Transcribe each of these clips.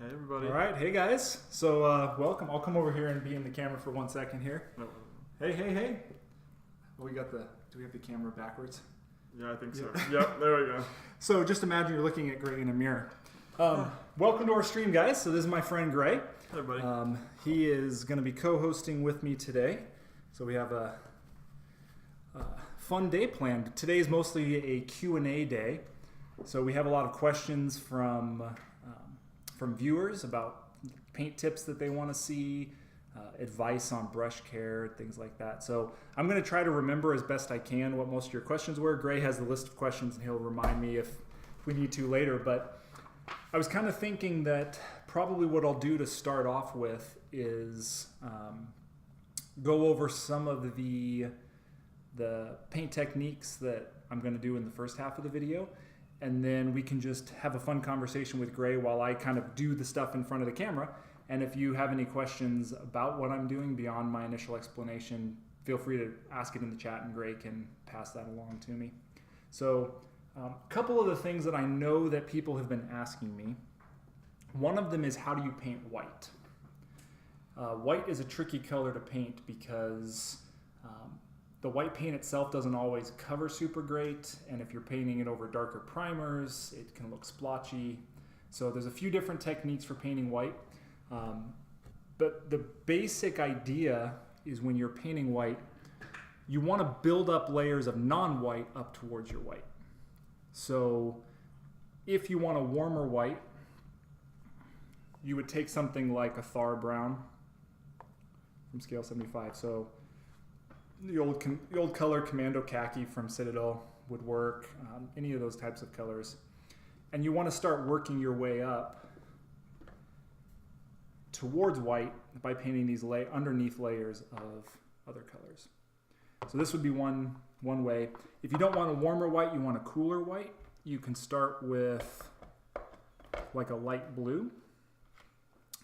Hey everybody. All right, hey guys. So welcome. I'll come over here and be in the camera for 1 second here. No. Hey. We got the. Do we have the camera backwards? Yeah, I think so. Yep, there we go. So just imagine you're looking at Gray in a mirror. Welcome to our stream, guys. So this is my friend Gray. Hey everybody. He is going to be co-hosting with me today. So we have a fun day planned. Today is mostly a Q&A day. So we have a lot of questions from viewers about paint tips that they want to see, advice on brush care, things like that. So I'm going to try to remember as best I can what most of your questions were. Gray has the list of questions and he'll remind me if we need to later. But I was kind of thinking that probably what I'll do to start off with is go over some of the paint techniques that I'm going to do in the first half of the video. And then we can just have a fun conversation with Gray while I kind of do the stuff in front of the camera. And if you have any questions about what I'm doing beyond my initial explanation, feel free to ask it in the chat and Gray can pass that along to me. So a couple of the things that I know that people have been asking me. One of them is, how do you paint white? White is a tricky color to paint because the white paint itself doesn't always cover super great, and if you're painting it over darker primers, it can look splotchy. So there's a few different techniques for painting white, but the basic idea is when you're painting white, you want to build up layers of non-white up towards your white. So if you want a warmer white, you would take something like a Thar Brown from scale 75. So the old color Commando Khaki from Citadel would work, any of those types of colors. And you want to start working your way up towards white by painting these underneath layers of other colors. So this would be one way. If you don't want a warmer white, you want a cooler white, you can start with like a light blue.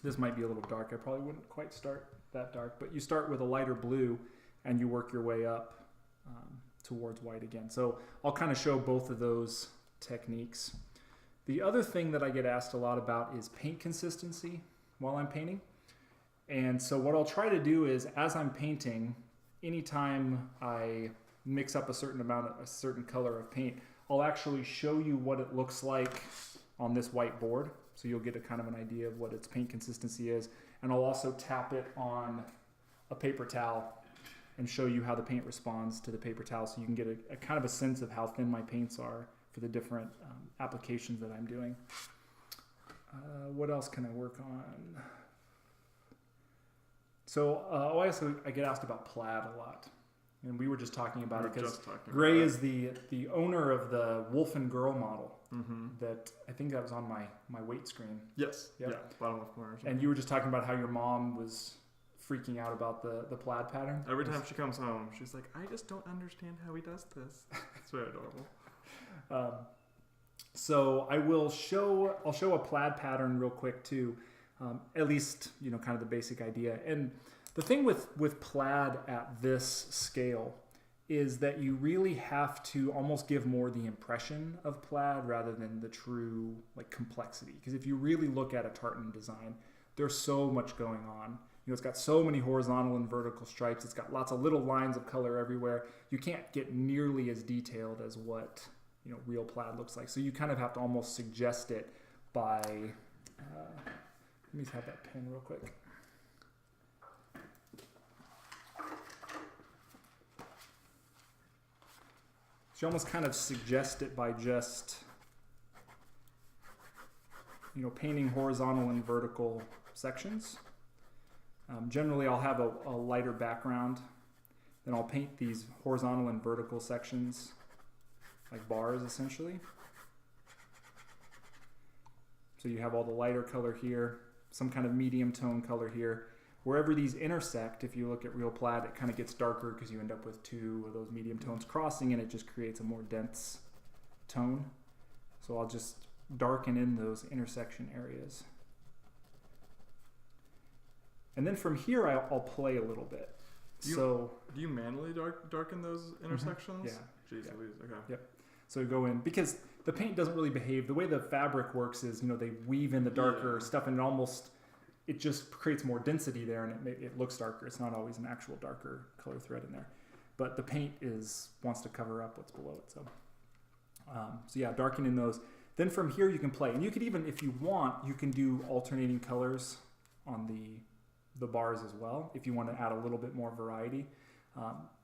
This might be a little dark. I probably wouldn't quite start that dark, but you start with a lighter blue and you work your way up towards white again. So I'll kind of show both of those techniques. The other thing that I get asked a lot about is paint consistency while I'm painting. And so what I'll try to do is, as I'm painting, anytime I mix up a certain color of paint, I'll actually show you what it looks like on this white board. So you'll get a kind of an idea of what its paint consistency is. And I'll also tap it on a paper towel and show you how the paint responds to the paper towel, so you can get a kind of a sense of how thin my paints are for the different applications that I'm doing. What else can I work on? So I get asked about plaid a lot, and we were just talking about it because Gray is the owner of the Wolf and Girl model that I think that was on my weight screen. Yes. Yep. Yeah. Bottom left corner. And you were just talking about how your mom was freaking out about the plaid pattern. Every time she comes home, she's like, I just don't understand how he does this. It's very adorable. So I'll show a plaid pattern real quick too, at least, kind of the basic idea. And the thing with plaid at this scale is that you really have to almost give more the impression of plaid rather than the true complexity. Because if you really look at a tartan design, there's so much going on. It's got so many horizontal and vertical stripes. It's got lots of little lines of color everywhere. You can't get nearly as detailed as what real plaid looks like. So you kind of have to almost suggest it by. Let me have that pen real quick. So you almost kind of suggest it by just painting horizontal and vertical sections. Generally, I'll have a lighter background, then I'll paint these horizontal and vertical sections, like bars essentially. So you have all the lighter color here, some kind of medium tone color here. Wherever these intersect, if you look at real plaid, it kind of gets darker because you end up with two of those medium tones crossing and it just creates a more dense tone. So I'll just darken in those intersection areas. And then from here, I'll play a little bit. Do you manually darken those intersections? Yeah. Jeez Louise. Okay. Yep. So you go in, because the paint doesn't really behave. The way the fabric works is, they weave in the darker stuff, and it just creates more density there, and it looks darker. It's not always an actual darker color thread in there. But the paint wants to cover up what's below it. So yeah, darkening those. Then from here you can play. And you could even, if you want, you can do alternating colors on the bars as well, if you want to add a little bit more variety.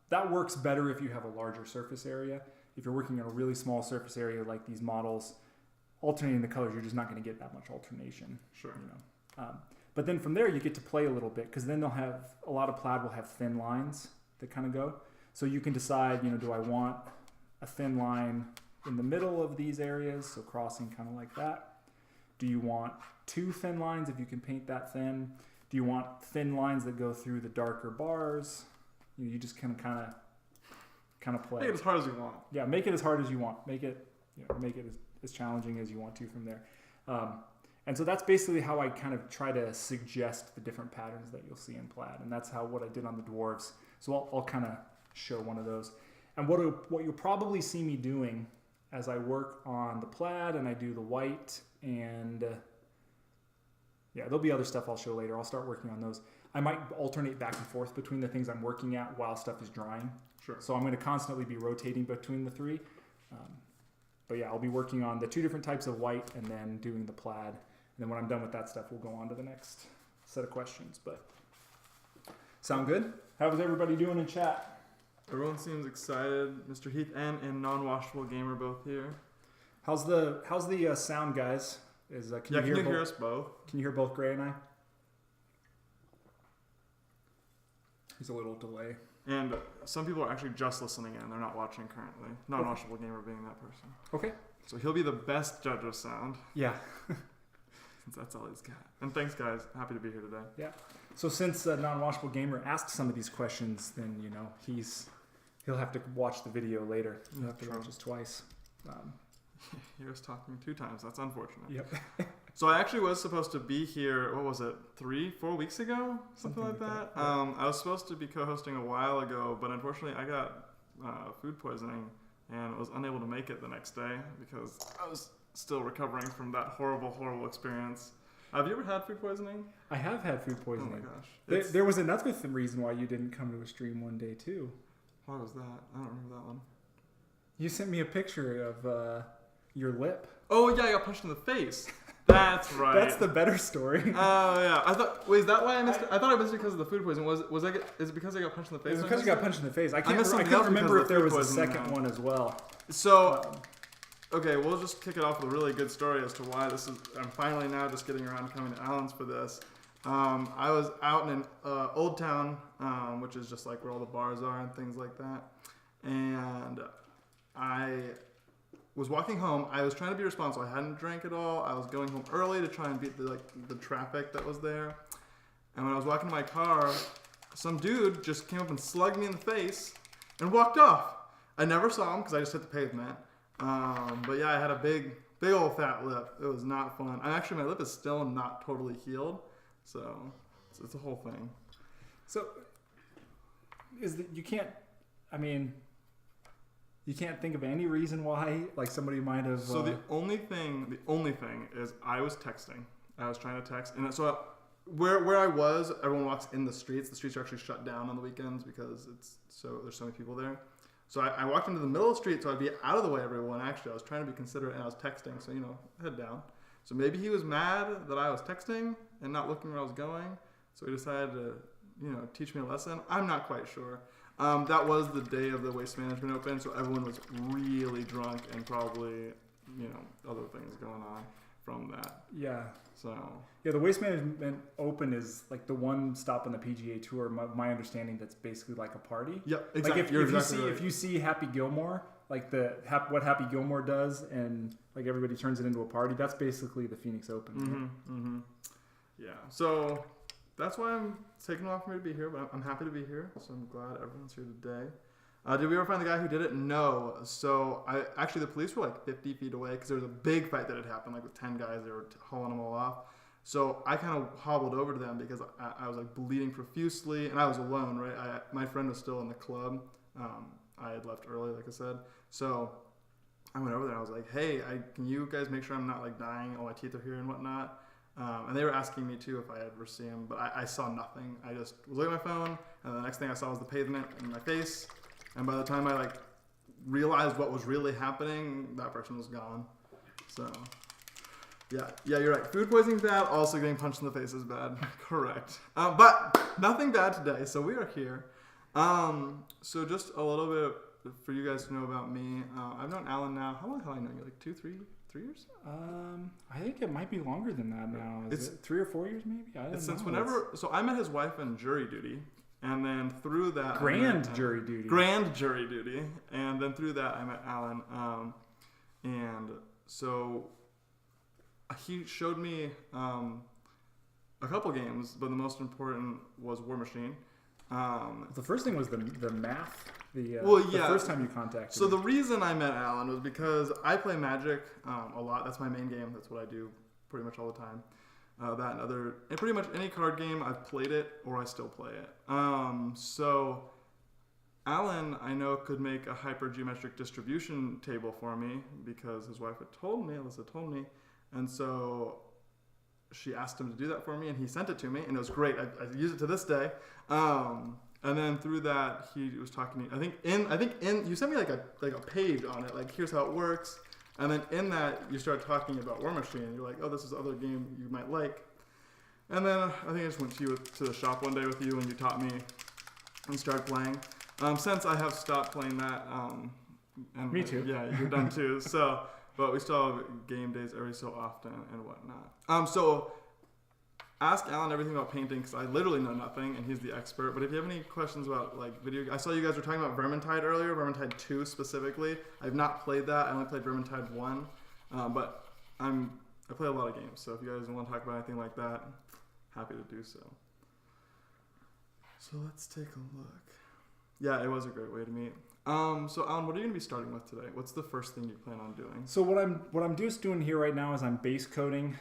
That works better if you have a larger surface area. If you're working on a really small surface area like these models, alternating the colors, you're just not going to get that much alternation. Sure. But then from there you get to play a little bit, because then a lot of plaid will have thin lines that kind of go. So you can decide, do I want a thin line in the middle of these areas, so crossing kind of like that? Do you want two thin lines if you can paint that thin? Do you want thin lines that go through the darker bars? You just kind of play. Make it as hard as you want. Yeah, make it as hard as you want. Make it as challenging as you want to from there. And so that's basically how I kind of try to suggest the different patterns that you'll see in plaid, and that's what I did on the dwarves. So I'll kind of show one of those. And what you'll probably see me doing as I work on the plaid and I do the white, and there'll be other stuff I'll show later. I'll start working on those. I might alternate back and forth between the things I'm working at while stuff is drying. Sure. So I'm going to constantly be rotating between the three. But yeah, I'll be working on the two different types of white and then doing the plaid. And then when I'm done with that stuff, we'll go on to the next set of questions. But sound good? How's everybody doing in chat? Everyone seems excited. Mr. Heath and Non-Washable Gamer both here. How's the sound, guys? Can you hear us both? Can you hear both Gray and I? There's a little delay. And some people are actually just listening in. They're not watching currently. Non-Washable Gamer being that person. Okay. So he'll be the best judge of sound. Yeah. Since that's all he's got. And thanks, guys. Happy to be here today. Yeah. So since Non-Washable Gamer asked some of these questions, then, he'll have to watch the video later. He'll have to watch us twice. Hear us talking 2 times. That's unfortunate. Yep. So I actually was supposed to be here, 3-4 weeks ago? Something like that. Yeah. I was supposed to be co-hosting a while ago, but unfortunately I got food poisoning and was unable to make it the next day because I was still recovering from that horrible, horrible experience. Have you ever had food poisoning? I have had food poisoning. Oh my gosh. There was another reason why you didn't come to a stream one day too. Why was that? I don't remember that one. You sent me a picture of your lip. Oh yeah, I got punched in the face. That's right. That's the better story. Oh yeah. I thought. Wait, is that why I missed it? I thought I missed it because of the food poisoning. Is it because I got punched in the face? It's because you got punched in the face. I missed something couldn't else remember because if there of was the a food second poisoning one as well. So, okay, we'll just kick it off with a really good story as to why I'm finally now just getting around to coming to Allen's for this. I was out in Old Town, which is just like where all the bars are and things like that. And I was walking home. I was trying to be responsible. I hadn't drank at all. I was going home early to try and beat the traffic that was there. And when I was walking to my car, some dude just came up and slugged me in the face and walked off. I never saw him because I just hit the pavement. But yeah, I had a big old fat lip. It was not fun. My lip is still not totally healed. So it's a whole thing. So you can't think of any reason why somebody might have. So the only thing is I was texting. I was trying to text, and so where I was, everyone walks in the streets. The streets are actually shut down on the weekends because there's so many people there. So I walked into the middle of the street, so I'd be out of the way of everyone. Actually, I was trying to be considerate, and I was texting, so head down. So maybe he was mad that I was texting and not looking where I was going. So he decided to teach me a lesson. I'm not quite sure. That was the day of the Waste Management Open, so everyone was really drunk and probably, other things going on from that. Yeah. So. Yeah, the Waste Management Open is like the one stop on the PGA Tour. My understanding, that's basically like a party. Yep, exactly. If you see Happy Gilmore, what Happy Gilmore does, and everybody turns it into a party, that's basically the Phoenix Open. Mm-hmm. Mm-hmm. Yeah. So. That's why I'm taking off for me to be here, but I'm happy to be here, so I'm glad everyone's here today. Did we ever find the guy who did it? No. So the police were 50 feet away because there was a big fight that had happened, with 10 guys. They were hauling them all off. So I kind of hobbled over to them because I was bleeding profusely, and I was alone, right? My friend was still in the club. I had left early, like I said. So I went over there. I was like, hey, can you guys make sure I'm not like dying? All my teeth are here and whatnot. And they were asking me too if I had ever seen them, but I saw nothing. I just was looking at my phone, and the next thing I saw was the pavement in my face. And by the time I like realized what was really happening, that person was gone. So, yeah, you're right. Food poisoning's bad. Also, getting punched in the face is bad. Correct. But nothing bad today. So we are here. So just a little bit for you guys to know about me. I've known Alan now. How long have I known you? Like 3 years? I think it might be longer than that now. Is it 3 or 4 years maybe? I don't know. Since whenever. So I met his wife in jury duty, and then through that Grand jury duty, and then through that I met Alan, and so he showed me a couple games, but the most important was War Machine. The first thing was the math. The first time you contacted So me. the reason I met Alan was because I play Magic a lot. That's my main game. That's what I do pretty much all the time. And pretty much any card game, I've played it or I still play it. So Alan, I know, could make a hypergeometric distribution table for me because his wife had told me, Alyssa told me, and so she asked him to do that for me, and he sent it to me, and it was great. I use it to this day. And then through that, he was talking to me. I think in you sent me like a page on it, like here's how it works. And then in that, you start talking about War Machine. You're like, oh, this is other game you might like. And then I think I just went to the shop one day with you, and you taught me and started playing. Since I have stopped playing that, and me too. Yeah, you're done too. So, but we still have game days every so often and whatnot. So ask Alan everything about painting because I literally know nothing, and he's the expert. But if you have any questions about like video, I saw you guys were talking about Vermintide earlier, Vermintide 2 specifically. I've not played that. I only played Vermintide 1, but I play a lot of games. So if you guys want to talk about anything like that, happy to do so. So let's take a look. Yeah, it was a great way to meet. So Alan, what are you going to be starting with today? What's the first thing you plan on doing? So what I'm just doing here right now is I'm base coating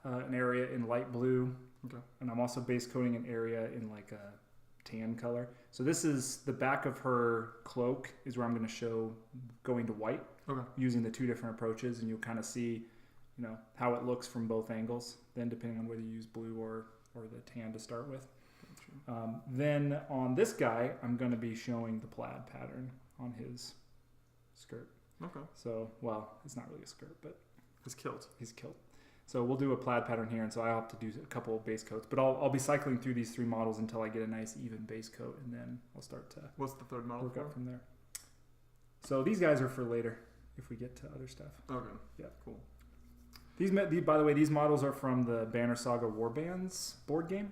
an area in light blue. Okay. And I'm also base coating an area in like a tan color. So this is the back of her cloak is where I'm going to show going to white. Okay. Using the two different approaches, and you'll kind of see, how it looks from both angles. Then depending on whether you use blue or the tan to start with. Then on this guy, I'm going to be showing the plaid pattern on his skirt. Okay. So, well, it's not really a skirt, but his kilt. His kilt. So we'll do a plaid pattern here, and so I'll have to do a couple of base coats. But I'll be cycling through these 3 models until I get a nice even base coat, and then I'll start to What's the third model work for? up from there. So these guys are for later, if we get to other stuff. Okay. Yeah. Cool. By the way, these models are from the Banner Saga Warbands board game,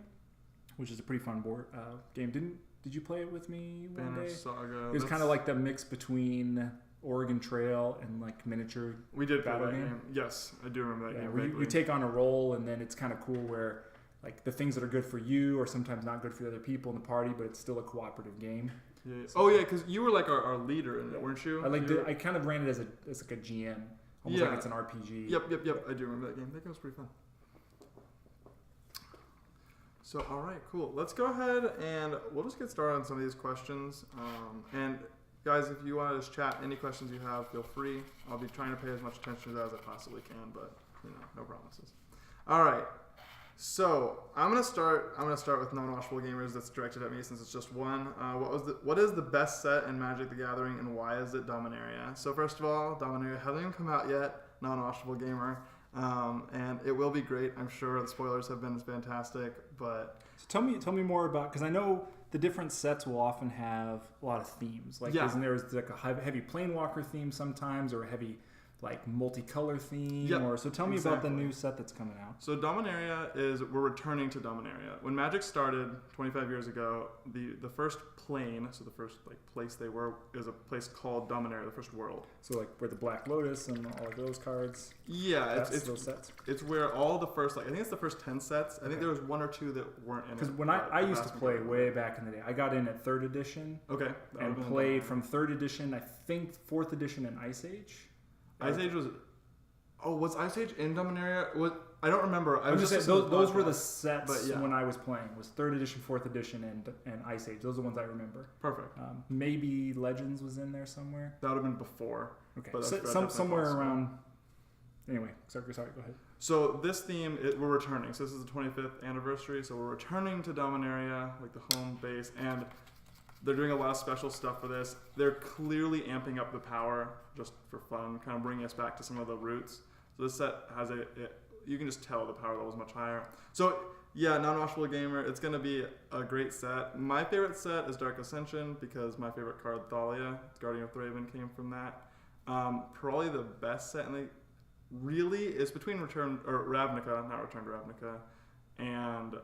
which is a pretty fun board game. Did you play it with me one Banner day? Saga. It was kind of like the mix between Oregon Trail and like miniature. We did play battle that game. game. Yes, I do remember that game. Where you take on a role, and then it's kind of cool where like the things that are good for you are sometimes not good for the other people in the party, but it's still a cooperative game. Yeah. Oh yeah, because you were like our leader in it, weren't you? I kind of ran it as like a GM, almost like it's an RPG. Yep. I do remember that game. That game was pretty fun. So, all right, cool. Let's go ahead and we'll just get started on some of these questions. And guys, if you want to just chat any questions you have, feel free. I'll be trying to pay as much attention to that as I possibly can, but no promises. All right. So I'm gonna start with non-washable gamers. That's directed at me since it's just one. What is the best set in Magic: The Gathering, and why is it Dominaria? So first of all, Dominaria hasn't even come out yet. Non-washable gamer. And it will be great. I'm sure the spoilers have been fantastic, but so tell me more about, because I know the different sets will often have a lot of themes. Like isn't there like a heavy Planeswalker theme sometimes, or a heavy like multicolor theme? Yep, or so tell me about the new set that's coming out. So Dominaria we're returning to Dominaria. When Magic started 25 years ago, the first plane, so the first like place they were, is a place called Dominaria, the first world. So like where the Black Lotus and all of those cards. Yeah, it's those sets. It's where all the first, like I think it's the first 10 sets. I think there was 1 or 2 that weren't in it. Because when I used to play way back in the day, I got in at 3rd edition. Okay. And played from 3rd edition, I think 4th edition, and Ice Age. Ice Age was Oh, was Ice Age in Dominaria? I don't remember. I'm just saying those were the sets but yeah. when I was playing. Was 3rd edition, 4th edition, and Ice Age. Those are the ones I remember. Perfect. Maybe Legends was in there somewhere. That would have been before. Okay, but so, somewhere around. Anyway, sorry, go ahead. So this theme, we're returning. So this is the 25th anniversary. So we're returning to Dominaria, like the home base, and they're doing a lot of special stuff for this. They're clearly amping up the power just for fun, kind of bringing us back to some of the roots. So this set has you can just tell the power level is much higher. So yeah, non-washable gamer, it's going to be a great set. My favorite set is Dark Ascension because my favorite card, Thalia, Guardian of Thraben, came from that. Probably the best set in the really is between Return to Ravnica, and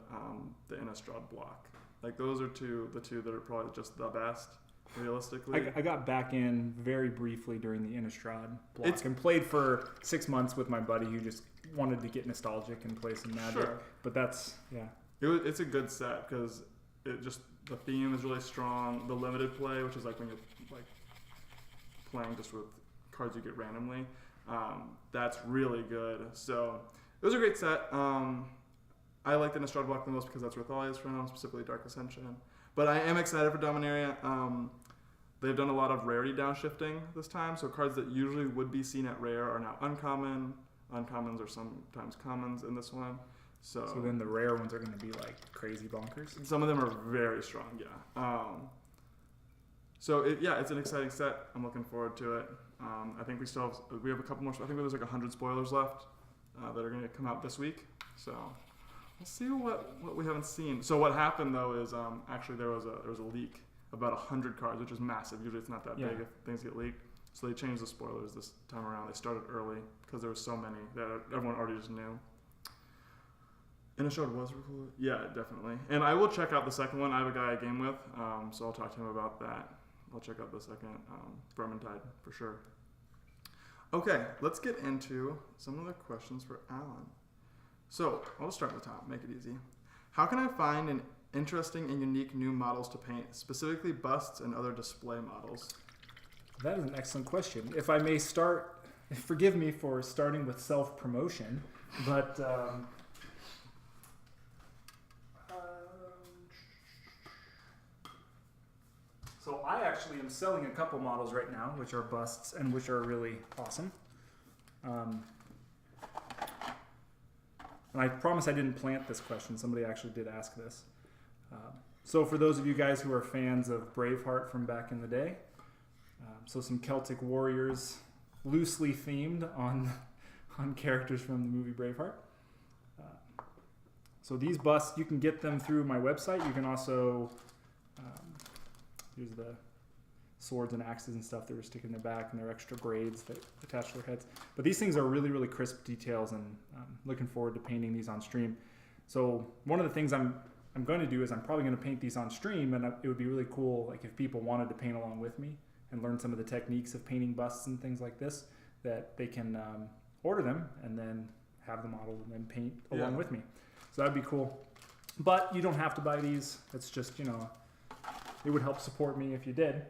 the Innistrad block. Like those are the two that are probably just the best, realistically. I got back in very briefly during the Innistrad block and played for 6 months with my buddy who just wanted to get nostalgic and play some Magic. Sure. But that's It's a good set because the theme is really strong. The limited play, which is like when you're like playing just with cards you get randomly. That's really good. So it was a great set. I like the Innistrad block the most because that's where Thalia is from, specifically Dark Ascension. But I am excited for Dominaria. They've done a lot of rarity downshifting this time, so cards that usually would be seen at rare are now uncommon. Uncommons are sometimes commons in this one. So then the rare ones are going to be like crazy bonkers. Some of them are very strong, yeah. It's an exciting set. I'm looking forward to it. I think we have a couple more. I think there's like 100 spoilers left that are going to come out this week. So we'll see what we haven't seen. So what happened though is actually there was a leak about 100 cards, which is massive. Usually it's not that big if things get leaked. So they changed the spoilers this time around. They started early because there were so many that everyone already just knew. Innistrad was really cool. Yeah, definitely. And I will check out the second one. I have a guy I game with, so I'll talk to him about that. I'll check out the second Vermintide for sure. Okay, let's get into some of the questions for Alan. So I'll start at the top, make it easy. How can I find interesting and unique new models to paint, specifically busts and other display models? That is an excellent question. If I may start, forgive me for starting with self-promotion, but so I actually am selling a couple models right now, which are busts and which are really awesome. And I promise I didn't plant this question. Somebody actually did ask this. So for those of you guys who are fans of Braveheart from back in the day, so some Celtic warriors loosely themed on characters from the movie Braveheart. So these busts, you can get them through my website. You can also, here's the swords and axes and stuff that were sticking in their back, and their extra grades that attach to their heads. But these things are really, really crisp details, and I'm looking forward to painting these on stream. So one of the things I'm going to do is I'm probably going to paint these on stream, and it would be really cool like if people wanted to paint along with me and learn some of the techniques of painting busts and things like this, that they can order them and then have the model and then paint along with me. So that'd be cool. But you don't have to buy these. It's just, it would help support me if you did.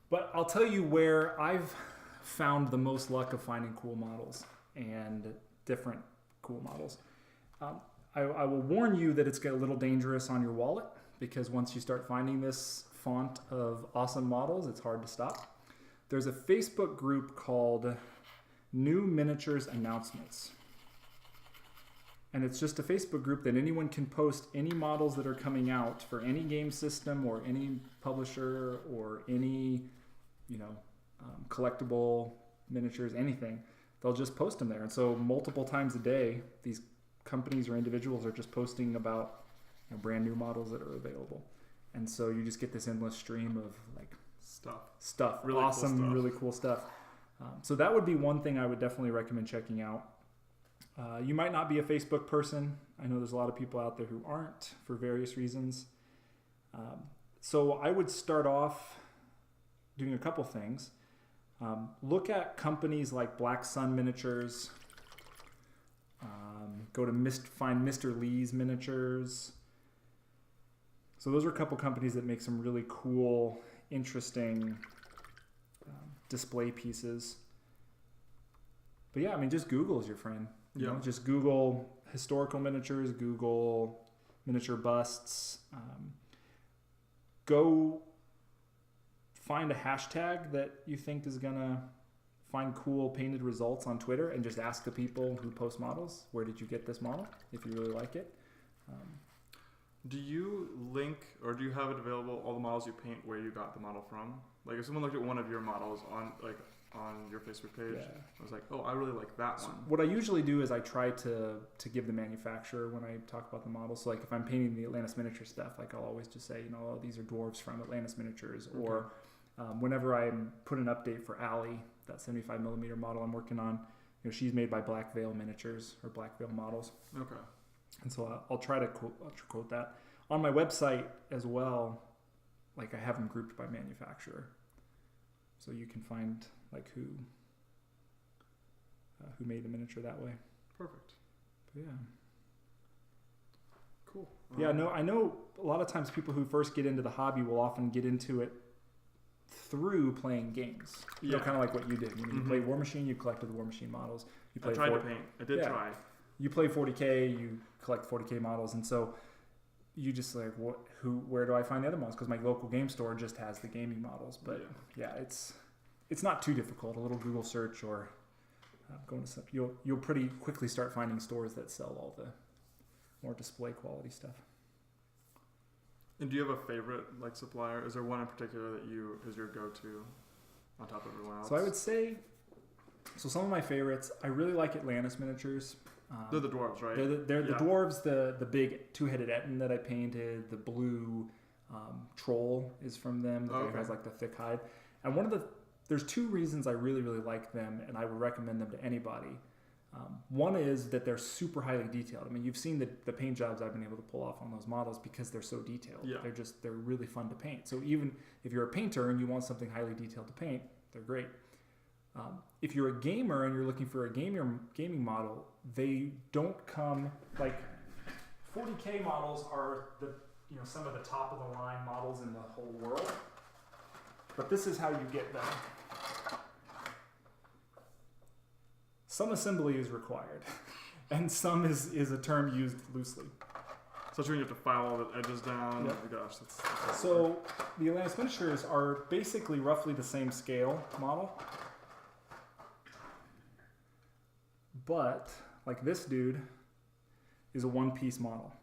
But I'll tell you where I've found the most luck of finding cool models and different cool models. I will warn you that it's a little dangerous on your wallet, because once you start finding this font of awesome models, it's hard to stop. There's a Facebook group called New Miniatures Announcements. And it's just a Facebook group that anyone can post any models that are coming out for any game system or any publisher or any, collectible miniatures, anything. They'll just post them there. And so multiple times a day, these companies or individuals are just posting about brand new models that are available. And so you just get this endless stream of stuff, really awesome, cool stuff. Really cool stuff. So that would be one thing I would definitely recommend checking out. You might not be a Facebook person. I know there's a lot of people out there who aren't for various reasons. So I would start off doing a couple things. Look at companies like Black Sun Miniatures. Go to find Mr. Lee's Miniatures. So those are a couple companies that make some really cool, interesting display pieces. But yeah, I mean, just Google is your friend. You Yeah. know, just Google historical miniatures, Google miniature busts. Go find a hashtag that you think is gonna find cool painted results on Twitter, and just ask the people who post models, where did you get this model? If you really like it. Do you link, or do you have it available, all the models you paint, where you got the model from? Like if someone looked at one of your models on your Facebook page, Yeah. I was like, oh, I really like that So one. what I usually do is I try to give the manufacturer when I talk about the model. So like if I'm painting the Atlantis miniature stuff, like I'll always just say, you know, oh, these are dwarves from Atlantis Miniatures. Or whenever I put an update for Allie, that 75 millimeter model I'm working on, you know, she's made by Black Veil Miniatures or Black Veil Models. Okay. And so I'll try to quote that on my website as well. Like I have them grouped by manufacturer, so you can find like who made the miniature that way. Perfect. But yeah. Cool. Yeah, no, I know a lot of times people who first get into the hobby will often get into it through playing games. You know, Yeah. kind of like what you did. You know, you Mhm. played War Machine, you collected the War Machine models. You I played tried to paint. I did Yeah. try. You play 40K, you collect 40K models, and so you just like, where do I find the other models? Because my local game store just has the gaming models. But yeah, it's not too difficult. A little Google search or going to some, you'll pretty quickly start finding stores that sell all the more display quality stuff. And do you have a favorite like supplier? Is there one in particular that is your go-to on top of everyone else? So I would say, some of my favorites, I really like Atlantis Miniatures. They're the dwarves, right? They're the Yeah. dwarves, the big two-headed Etten that I painted, the blue troll is from them. The guy who has like the thick hide. And there's two reasons I really, really like them, and I would recommend them to anybody. One is that they're super highly detailed. I mean, you've seen the paint jobs I've been able to pull off on those models because they're so detailed. Yeah. They're really fun to paint. So even if you're a painter and you want something highly detailed to paint, they're great. If you're a gamer and you're looking for a gaming model, they don't come like 40K models are some of the top of the line models in the whole world. But this is how you get them. Some assembly is required, and some is a term used loosely. So that's when you have to file all the edges down. Yep. Oh my gosh, that's So the Atlantis Miniatures are basically roughly the same scale model. But, like this dude is a one-piece model.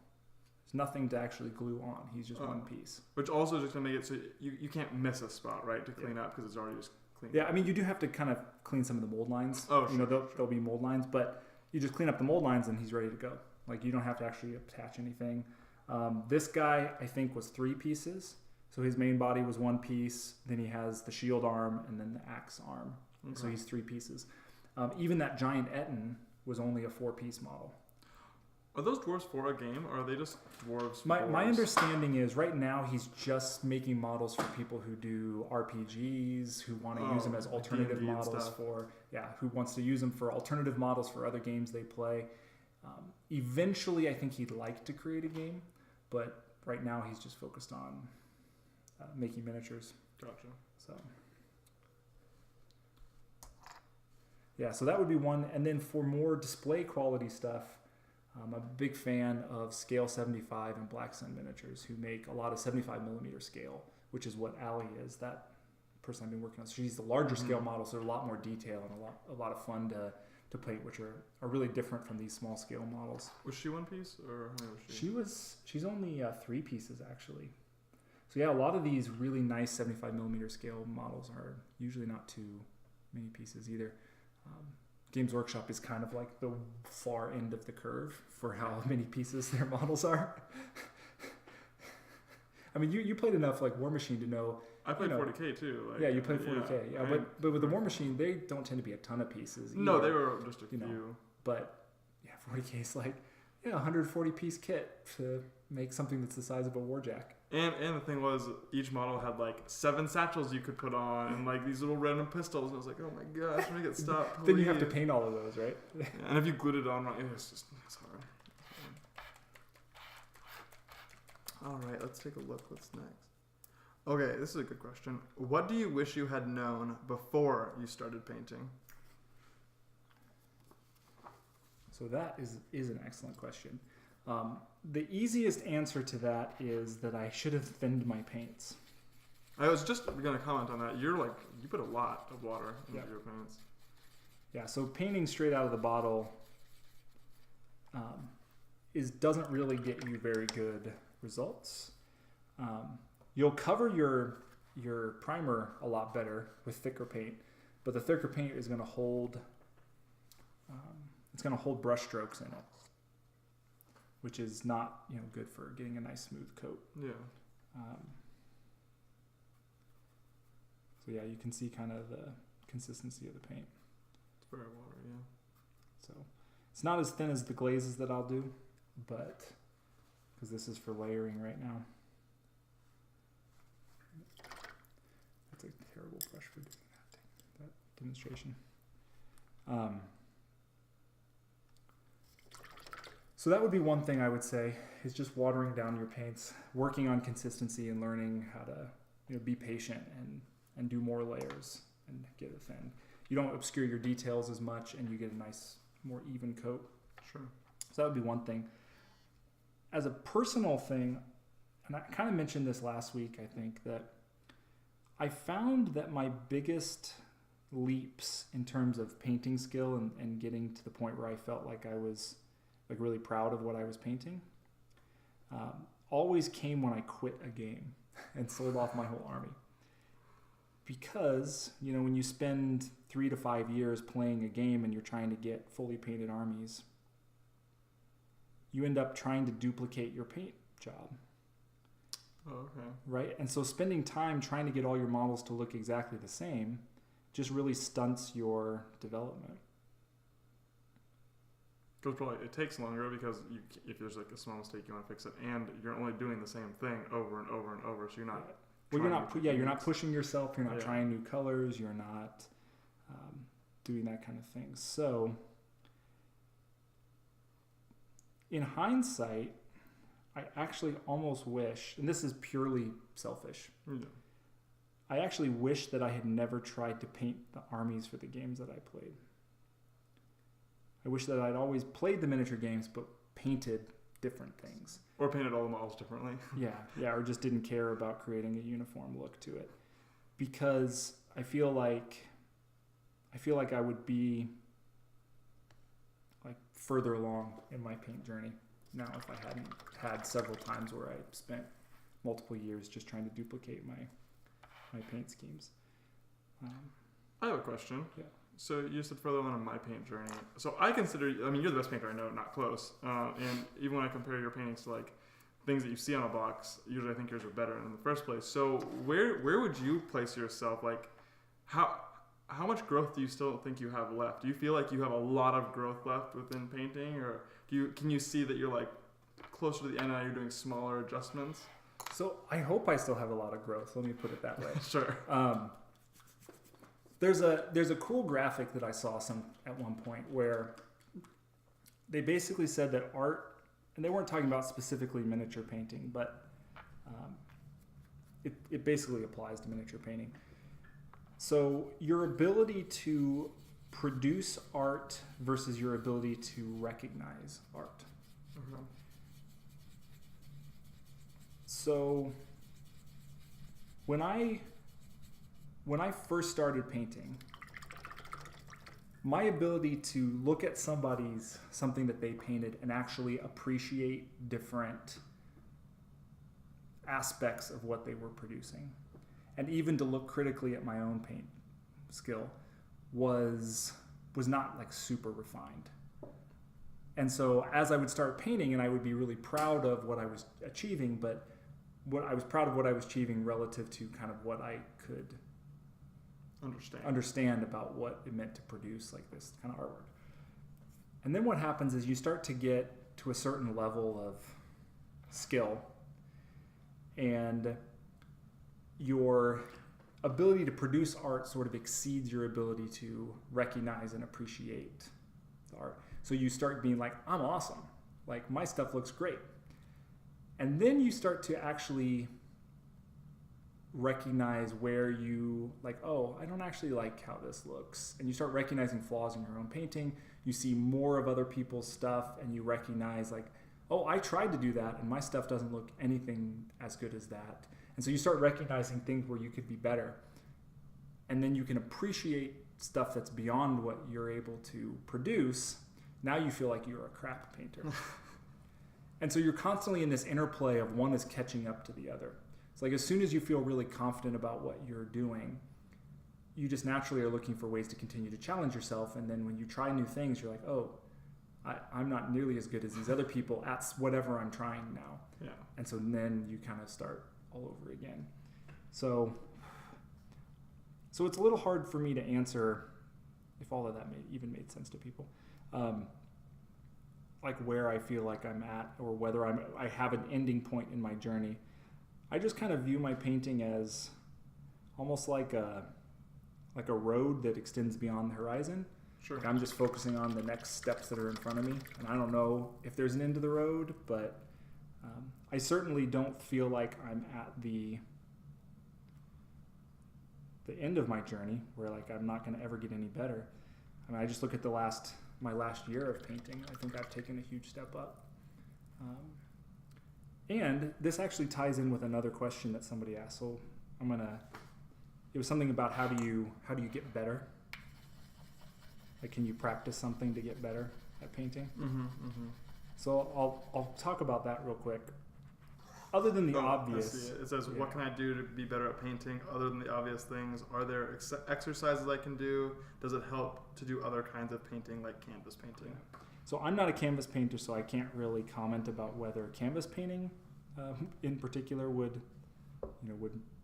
There's nothing to actually glue on. He's just one piece. which also is just gonna make it so you can't miss a spot, right, to clean up because it's already just clean. Yeah, I mean, you do have to kind of clean some of the mold lines. Oh, You know, sure. there'll be mold lines, but you just clean up the mold lines and he's ready to go. Like, you don't have to actually attach anything. This guy, I think, was 3 pieces. So his main body was 1 piece. Then he has the shield arm and then the axe arm. So Okay. he's 3 pieces. Even that giant Etten was only a 4-piece model. Are those dwarves for a game, or are they just dwarves? My for understanding is right now he's just making models for people who do RPGs, who want to use them as alternative D&D and models stuff. who wants to use them for alternative models for other games they play. Eventually, I think he'd like to create a game, but right now he's just focused on making miniatures. Gotcha. So, yeah, so that would be one. And then for more display quality stuff, I'm a big fan of Scale 75 and Black Sun Miniatures, who make a lot of 75 millimeter scale, which is what Allie is. That person I've been working on. So she's the larger scale model, so a lot more detail and a lot of fun to paint, which are really different from these small scale models. Was she one piece, or how many was she? She's only 3 pieces actually. So yeah, a lot of these really nice 75 millimeter scale models are usually not too many pieces either. Games Workshop is kind of like the far end of the curve for how many pieces their models are. I mean, you played enough like War Machine to know. I played you know, 40K too. Like, yeah, you played 40K. Yeah, but with the War Machine, they don't tend to be a ton of pieces. No, either. they were just a you know. few. But yeah, 40K is like 140 piece kit to make something that's the size of a Warjack. And the thing was, each model had like 7 satchels you could put on, and like these little random pistols. And I was like, oh my gosh, make it stop. Then you have to please. paint all of those, right? Yeah, and if you glued it on wrong, it's hard. All right, let's take a look. What's next? Okay, this is a good question. What do you wish you had known before you started painting? So that is an excellent question. The easiest answer to that is that I should have thinned my paints. I was just going to comment on that. You put a lot of water into Yep. your paints. Yeah, so painting straight out of the bottle doesn't really get you very good results. You'll cover your primer a lot better with thicker paint, but the thicker paint is going to hold brush strokes in it, which is not good for getting a nice smooth coat. Yeah. So yeah, you can see kind of the consistency of the paint. It's very watery, yeah. So it's not as thin as the glazes that I'll do, but because this is for layering right now. That's a terrible brush for doing that demonstration. So that would be one thing I would say is just watering down your paints, working on consistency and learning how to be patient and do more layers and get it thin. You don't obscure your details as much and you get a nice, more even coat. Sure. So that would be one thing. As a personal thing, and I kind of mentioned this last week, I think, that I found that my biggest leaps in terms of painting skill and getting to the point where I felt like I was really proud of what I was painting always came when I quit a game and sold off my whole army. Because, when you spend 3 to 5 years playing a game and you're trying to get fully painted armies, you end up trying to duplicate your paint job. Oh, okay. Right? And so spending time trying to get all your models to look exactly the same just really stunts your development. Because it takes longer because if there's like a small mistake, you want to fix it, and you're only doing the same thing over and over and over, so you're not. Well, you're not pushing yourself. You're not trying new colors. You're not doing that kind of thing. So, in hindsight, I actually almost wish, and this is purely selfish, I actually wish that I had never tried to paint the armies for the games that I played. I wish that I'd always played the miniature games, but painted different things. Or painted all the models differently. Yeah, or just didn't care about creating a uniform look to it. Because I feel like I would be like further along in my paint journey now if I hadn't had several times where I spent multiple years just trying to duplicate my paint schemes. I have a question. Yeah. So you said further on in my paint journey. So I consider, you're the best painter I know, not close. And even when I compare your paintings to like things that you see on a box, usually I think yours are better in the first place. So where would you place yourself? Like how much growth do you still think you have left? Do you feel like you have a lot of growth left within painting, or can you see that you're like closer to the end and you're doing smaller adjustments? So I hope I still have a lot of growth. Let me put it that way. Sure. There's a cool graphic that I saw at one point where they basically said that art, and they weren't talking about specifically miniature painting, but it basically applies to miniature painting. So your ability to produce art versus your ability to recognize art. Okay. So when I first started painting, my ability to look at something that they painted and actually appreciate different aspects of what they were producing, and even to look critically at my own paint skill was not like super refined. And so as I would start painting, and I would be really proud of what I was achieving, but I was proud of what I was achieving relative to kind of what I could understand about what it meant to produce like this kind of artwork. And then what happens is you start to get to a certain level of skill, and your ability to produce art sort of exceeds your ability to recognize and appreciate the art. So you start being like, I'm awesome. Like, my stuff looks great. And then you start to actually recognize where you like, oh, I don't actually like how this looks. And you start recognizing flaws in your own painting. You see more of other people's stuff and you recognize like, oh, I tried to do that and my stuff doesn't look anything as good as that. And so you start recognizing things where you could be better. And then you can appreciate stuff that's beyond what you're able to produce. Now you feel like you're a crap painter. And so you're constantly in this interplay of one is catching up to the other. It's like as soon as you feel really confident about what you're doing, you just naturally are looking for ways to continue to challenge yourself. And then when you try new things, you're like, oh, I'm not nearly as good as these other people at whatever I'm trying now. Yeah. And so then you kind of start all over again. So it's a little hard for me to answer if all of that even made sense to people. Like where I feel like I'm at or whether I have an ending point in my journey. I just kind of view my painting as almost like a road that extends beyond the horizon. Sure. Like I'm just focusing on the next steps that are in front of me. And I don't know if there's an end to the road, but I certainly don't feel like I'm at the end of my journey where like I'm not going to ever get any better. I mean, I just look at my last year of painting. I think I've taken a huge step up. And this actually ties in with another question that somebody asked. So it was something about how do you get better? Like, can you practice something to get better at painting? Mm-hmm, mm-hmm. So I'll talk about that real quick. Other than the obvious, I see it. It says, "What can I do to be better at painting? Other than the obvious things, are there exercises I can do? Does it help to do other kinds of painting, like canvas painting?" Yeah. So I'm not a canvas painter, so I can't really comment about whether canvas painting, in particular, would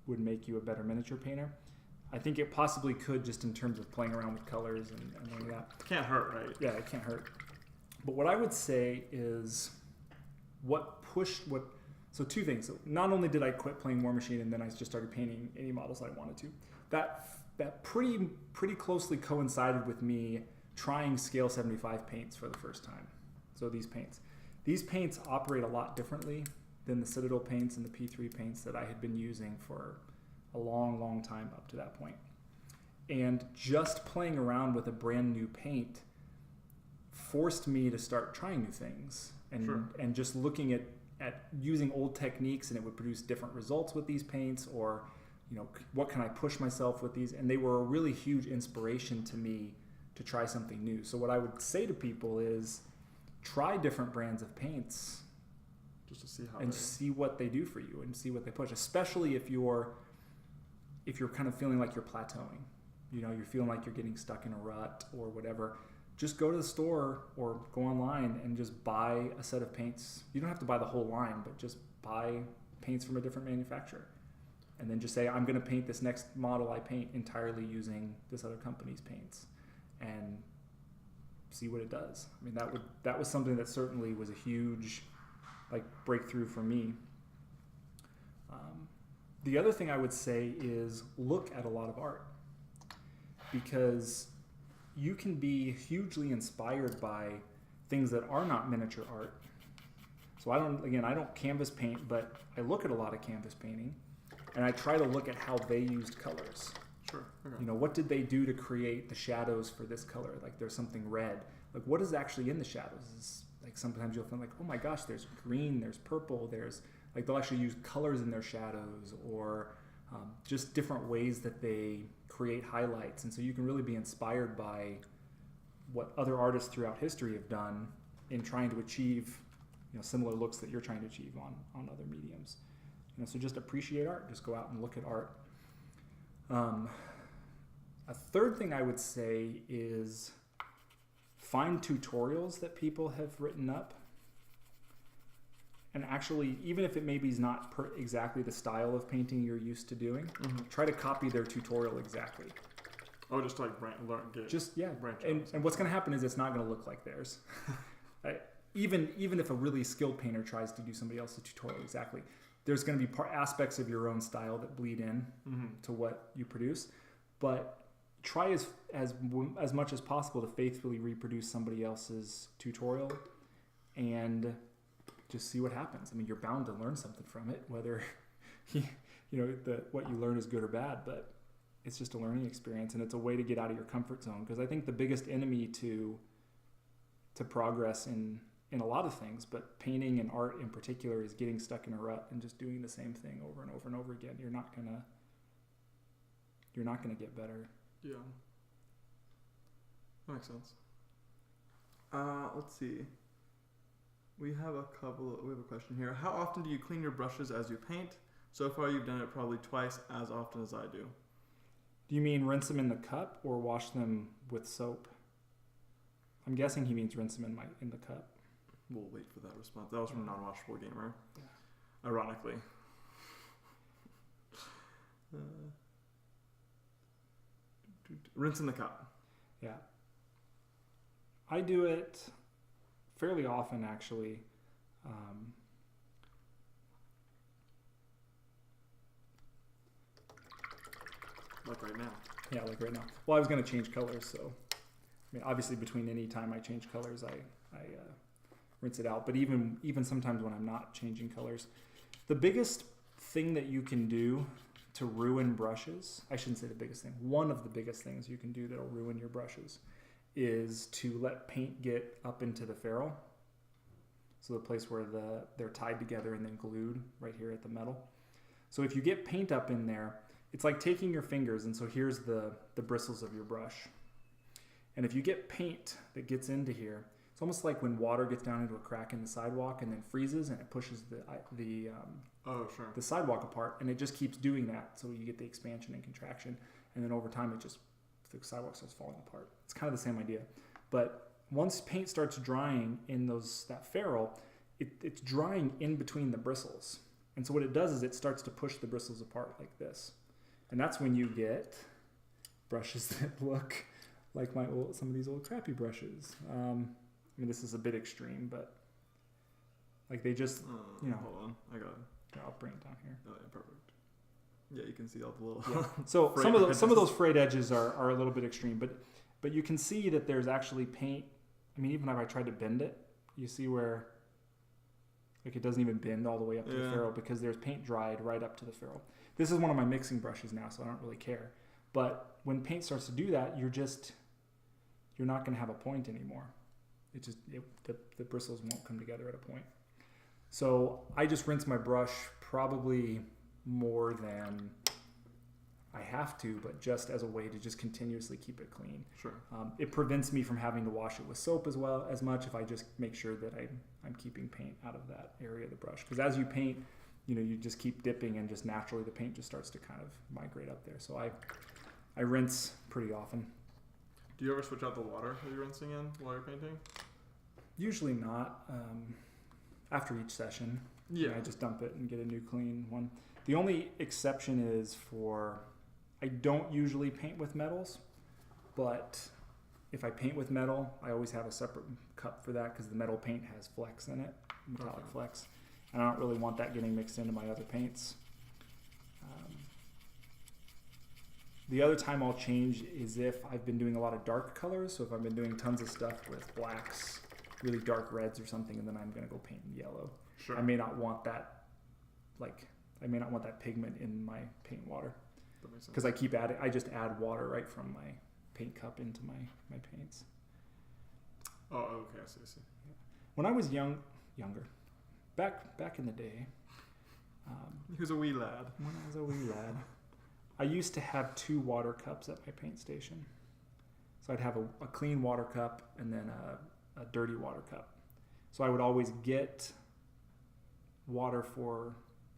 make you a better miniature painter. I think it possibly could, just in terms of playing around with colors and like that. Can't hurt, right? Yeah, it can't hurt. But what I would say is, so two things. So not only did I quit playing War Machine and then I just started painting any models I wanted to, that pretty closely coincided with me trying Scale 75 paints for the first time. So these paints operate a lot differently than the Citadel paints and the P3 paints that I had been using for a long, long time up to that point. And just playing around with a brand new paint forced me to start trying new things and just looking at using old techniques, and it would produce different results with these paints, or what can I push myself with these? And they were a really huge inspiration to me to try something new. So what I would say to people is try different brands of paints just to see see what they do for you and see what they push, especially if you're kind of feeling like you're plateauing. You're feeling like you're getting stuck in a rut or whatever. Just go to the store or go online and just buy a set of paints. You don't have to buy the whole line, but just buy paints from a different manufacturer. And then just say, I'm going to paint this next model I paint entirely using this other company's paints, and see what it does. I mean, that was something that certainly was a huge breakthrough for me. The other thing I would say is look at a lot of art, because you can be hugely inspired by things that are not miniature art. So I don't canvas paint, but I look at a lot of canvas painting, and I try to look at how they used colors. Sure. Okay. What did they do to create the shadows for this color? Like there's something red. Like what is actually in the shadows? Like sometimes you'll feel like, oh my gosh, there's green, there's purple, there's they'll actually use colors in their shadows, or just different ways that they create highlights. And so you can really be inspired by what other artists throughout history have done in trying to achieve similar looks that you're trying to achieve on other mediums. So just appreciate art. Just go out and look at art. A third thing I would say is find tutorials that people have written up. And actually, even if it maybe is not exactly the style of painting you're used to doing, try to copy their tutorial exactly. Oh, just like branch and what's going to happen is it's not going to look like theirs. Even if a really skilled painter tries to do somebody else's tutorial exactly, there's going to be aspects of your own style that bleed in to what you produce. But try as much as possible to faithfully reproduce somebody else's tutorial, and just see what happens. I mean, you're bound to learn something from it, whether what you learn is good or bad, but it's just a learning experience, and it's a way to get out of your comfort zone. Because I think the biggest enemy to progress in a lot of things, but painting and art in particular, is getting stuck in a rut and just doing the same thing over and over and over again. You're not gonna get better. Yeah. That makes sense. Let's see. We have a question here. How often do you clean your brushes as you paint? So far, you've done it probably twice as often as I do. Do you mean rinse them in the cup or wash them with soap? I'm guessing he means rinse them in the cup. We'll wait for that response. That was from Non-Washable Gamer. Yeah. Ironically. Rinse in the cup. Yeah. I do it fairly often, actually. Like right now. Yeah, like right now. Well, I was going to change colors, so I mean, obviously between any time I change colors, I rinse it out. But even sometimes when I'm not changing colors, the biggest thing that you can do to ruin brushes, I shouldn't say the biggest thing, one of the biggest things you can do that'll ruin your brushes is to let paint get up into the ferrule. So the place where they're tied together and then glued right here at the metal. So if you get paint up in there, it's like taking your fingers, and so here's the bristles of your brush. And if you get paint that gets into here, it's almost like when water gets down into a crack in the sidewalk and then freezes and it pushes the sidewalk apart, and it just keeps doing that. So you get the expansion and contraction, and then over time the sidewalk starts falling apart. It's kind of the same idea. But once paint starts drying in that ferrule, it's drying in between the bristles. And so what it does is it starts to push the bristles apart like this. And that's when you get brushes that look like some of these old crappy brushes. I mean, this is a bit extreme, but like they just, Hold on, I got it. I'll bring it down here. Oh yeah, perfect. Yeah, you can see all the little. Yeah. So some of those frayed edges are a little bit extreme, but you can see that there's actually paint. I mean, even if I tried to bend it, you see where like it doesn't even bend all the way up to the ferrule because there's paint dried right up to the ferrule. This is one of my mixing brushes now, so I don't really care. But when paint starts to do that, you're not going to have a point anymore. The bristles won't come together at a point. So I just rinse my brush probably more than I have to, but just as a way to just continuously keep it clean. Sure. It prevents me from having to wash it with soap as much if I just make sure that I'm keeping paint out of that area of the brush. Because as you paint, you just keep dipping, and just naturally the paint just starts to kind of migrate up there. So I rinse pretty often. Do you ever switch out the water that you're rinsing in while you're painting? Usually not. After each session, I just dump it and get a new clean one. The only exception is I don't usually paint with metals, but if I paint with metal, I always have a separate cup for that because the metal paint has flecks in it, metallic flecks. And I don't really want that getting mixed into my other paints. The other time I'll change is if I've been doing a lot of dark colors. So if I've been doing tons of stuff with blacks, really dark reds or something, and then I'm going to go paint in yellow. Sure. I may not want that pigment in my paint water. That makes sense. Because I just add water right from my paint cup into my paints. Oh, okay, I see. When I was younger, back in the day, he was a wee lad. when I was a wee lad, I used to have 2 water cups at my paint station. So I'd have a clean water cup and then a dirty water cup. So I would always get water for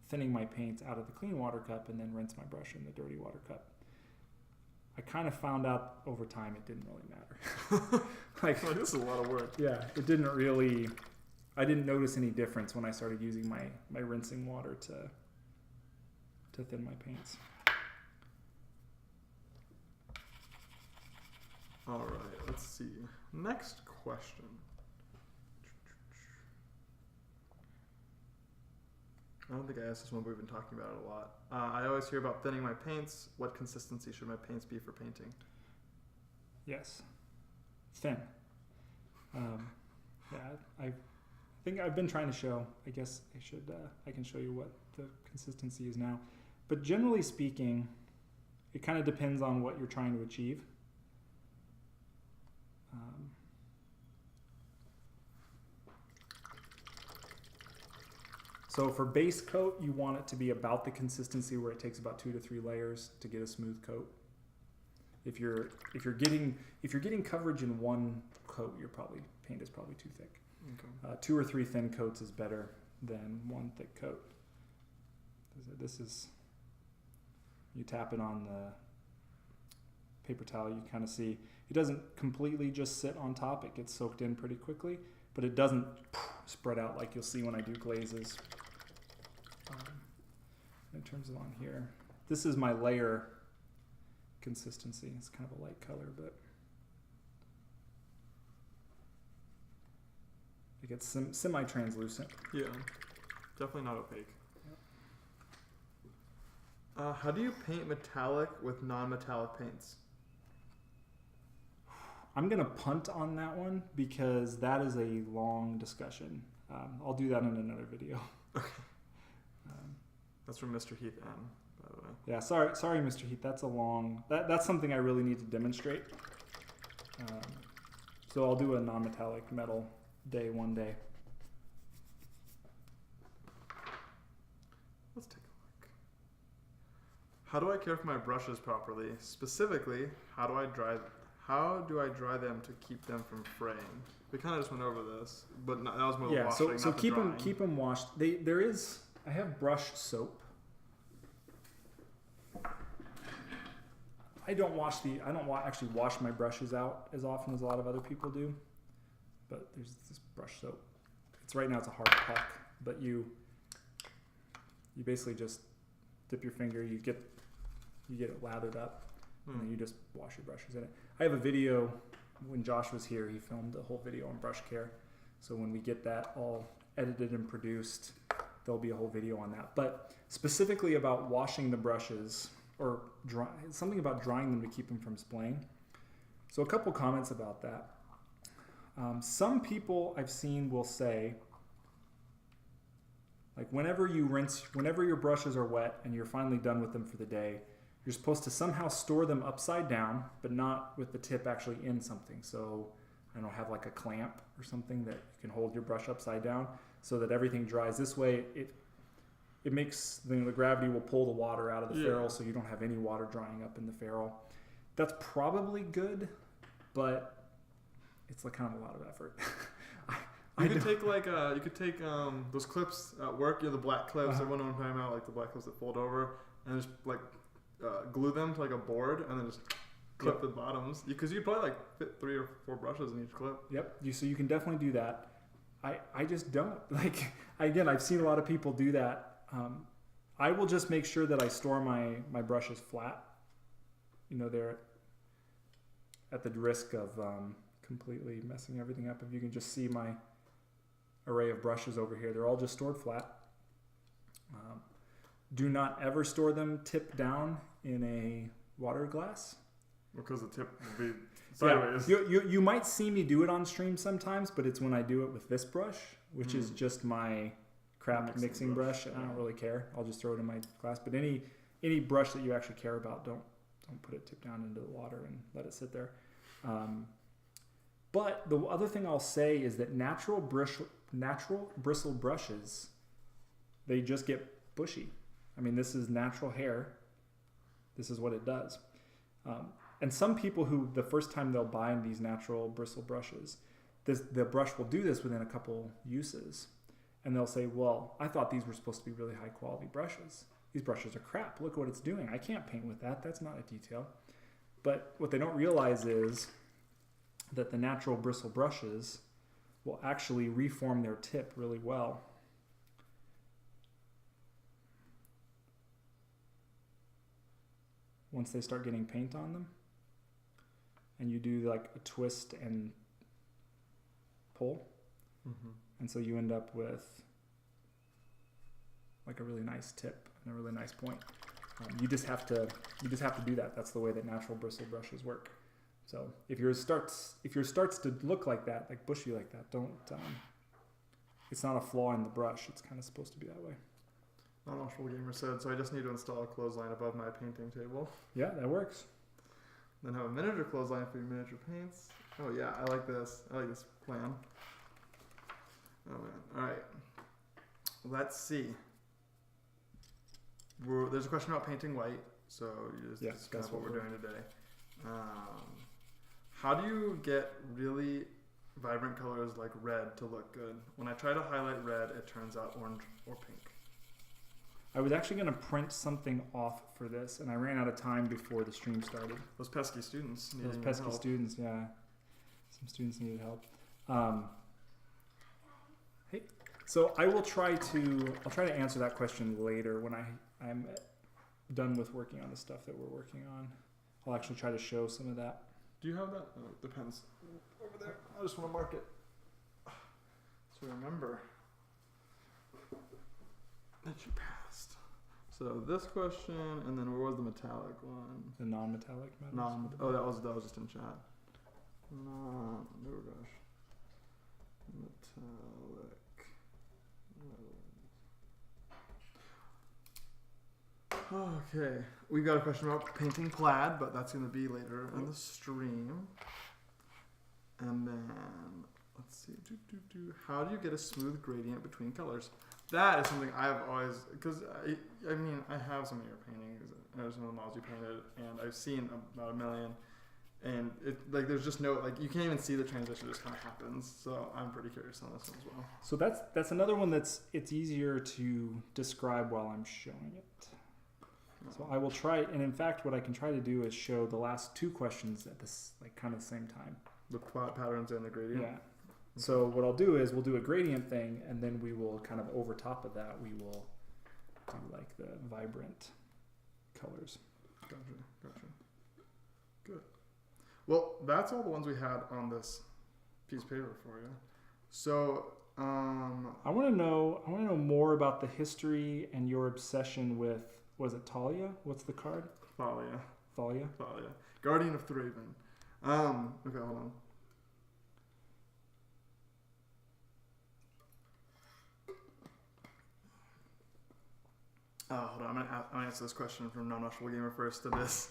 thinning my paints out of the clean water cup and then rinse my brush in the dirty water cup. I kind of found out over time it didn't really matter. Oh, this is a lot of work. Yeah, I didn't notice any difference when I started using my rinsing water to thin my paints. All right, let's see. Next question. I don't think I asked this one, but we've been talking about it a lot. I always hear about thinning my paints. What consistency should my paints be for painting? Yes, thin. I think I've been trying to show. I guess I can show you what the consistency is now. But generally speaking, it kind of depends on what you're trying to achieve. So for base coat, you want it to be about the consistency where it takes about 2 to 3 layers to get a smooth coat. If you're getting coverage in one coat, paint is probably too thick. Okay. 2 or 3 thin coats is better than one thick coat. This is, you tap it on the paper towel, you kind of see it doesn't completely just sit on top. It gets soaked in pretty quickly, but it doesn't spread out like you'll see when I do glazes. In terms of on here, this is my layer consistency. It's kind of a light color, but it gets semi-translucent. Yeah, definitely not opaque. How do you paint metallic with non-metallic paints? I'm gonna punt on that one because that is a long discussion. I'll do that in another video. Okay. That's from Mr. Heath M, by the way. Yeah, sorry, Mr. Heath. That's that's something I really need to demonstrate. So I'll do a non-metallic metal day one day. Let's take a look. How do I care for my brushes properly? Specifically, how do I dry them to keep them from fraying? We kind of just went over this, but that was more Yeah, washing. so not the keep drying. them washed. I have brush soap. I don't actually wash my brushes out as often as a lot of other people do, but there's this brush soap. Right now it's a hard puck, but you basically just dip your finger, you get it lathered up, and then you just wash your brushes in it. I have a video when Josh was here. He filmed a whole video on brush care, so when we get that all edited and produced, there'll be a whole video on that. But specifically about washing the brushes or something about drying them to keep them from splaying. So a couple comments about that. Some people I've seen will say, like whenever your brushes are wet and you're finally done with them for the day, you're supposed to somehow store them upside down, but not with the tip actually in something. So I don't know, have like a clamp or something that you can hold your brush upside down so that everything dries. This way it makes the gravity will pull the water out of the ferrule, so you don't have any water drying up in the ferrule. That's probably good, but it's like kind of a lot of effort. You could take those clips at work, the black clips. Everyone knows what I'm talking about, like the black clips that fold over, and just like glue them to like a board, and then just clip the bottoms. Because you'd probably like fit 3 or 4 brushes in each clip. Yep. So you can definitely do that. I just don't. Like, again, I've seen a lot of people do that. I will just make sure that I store my brushes flat. They're at the risk of completely messing everything up. If you can just see my array of brushes over here, they're all just stored flat. Do not ever store them tip down in a water glass. Because the tip will be sideways. Yeah, you might see me do it on stream sometimes, but it's when I do it with this brush, which is just my crap mixing brush. I don't really care. I'll just throw it in my glass. But any brush that you actually care about, don't put it tip down into the water and let it sit there. But the other thing I'll say is that natural bristle brushes, they just get bushy. I mean, this is natural hair. This is what it does. And some people who the first time they'll buy these natural bristle brushes, the brush will do this within a couple uses. And they'll say, well, I thought these were supposed to be really high quality brushes. These brushes are crap. Look what it's doing. I can't paint with that. That's not a detail. But what they don't realize is that the natural bristle brushes will actually reform their tip really well. Once they start getting paint on them, and you do like a twist and pull, and so you end up with like a really nice tip and a really nice point. You just have to do that. That's the way that natural bristle brushes work. So if yours starts to look like that, like bushy like that, don't. It's not a flaw in the brush. It's kind of supposed to be that way. Non-washable gamer said, so I just need to install a clothesline above my painting table. Yeah, that works. Then have a miniature clothesline for your miniature paints. Oh yeah, I like this. I like this plan. Oh man. Alright. Let's see. There's a question about painting white. So that's kind of what we're doing today. How do you get really vibrant colors like red to look good? When I try to highlight red, it turns out orange or pink. I was actually going to print something off for this, and I ran out of time before the stream started. Those pesky students. Those pesky students, yeah. Some students needed help. Hey, so I'll try to answer that question later when I'm done with working on the stuff that we're working on. I'll actually try to show some of that. Do you have that? Oh, it depends. Over there. I just want to mark it. So remember that you passed. So this question, and then where was the metallic one? The non-metallic metals? That was just in chat. Oh gosh. Metallic. Okay, we got a question about painting plaid, but that's going to be later in the stream. And then, let's see, how do you get a smooth gradient between colors? That is something I've always, because I have some of your paintings, or some of the models you painted, and I've seen about a million, and there's just no, you can't even see the transition, it just kind of happens. So I'm pretty curious on this one as well. So that's another one it's easier to describe while I'm showing it. So I will try, and in fact, what I can try to do is show the last two questions at this, kind of the same time. The plot patterns and the gradient? Yeah. So what I'll do is we'll do a gradient thing, and then we will kind of over top of that, we will do the vibrant colors. Gotcha. Good. Well, that's all the ones we had on this piece of paper for you. So, I want to know more about the history and your obsession with, was it Talia? What's the card? Thalia. Guardian of Thraben. Okay, hold on. Hold on. I'm gonna answer this question from Non-Washable Gamer first. It is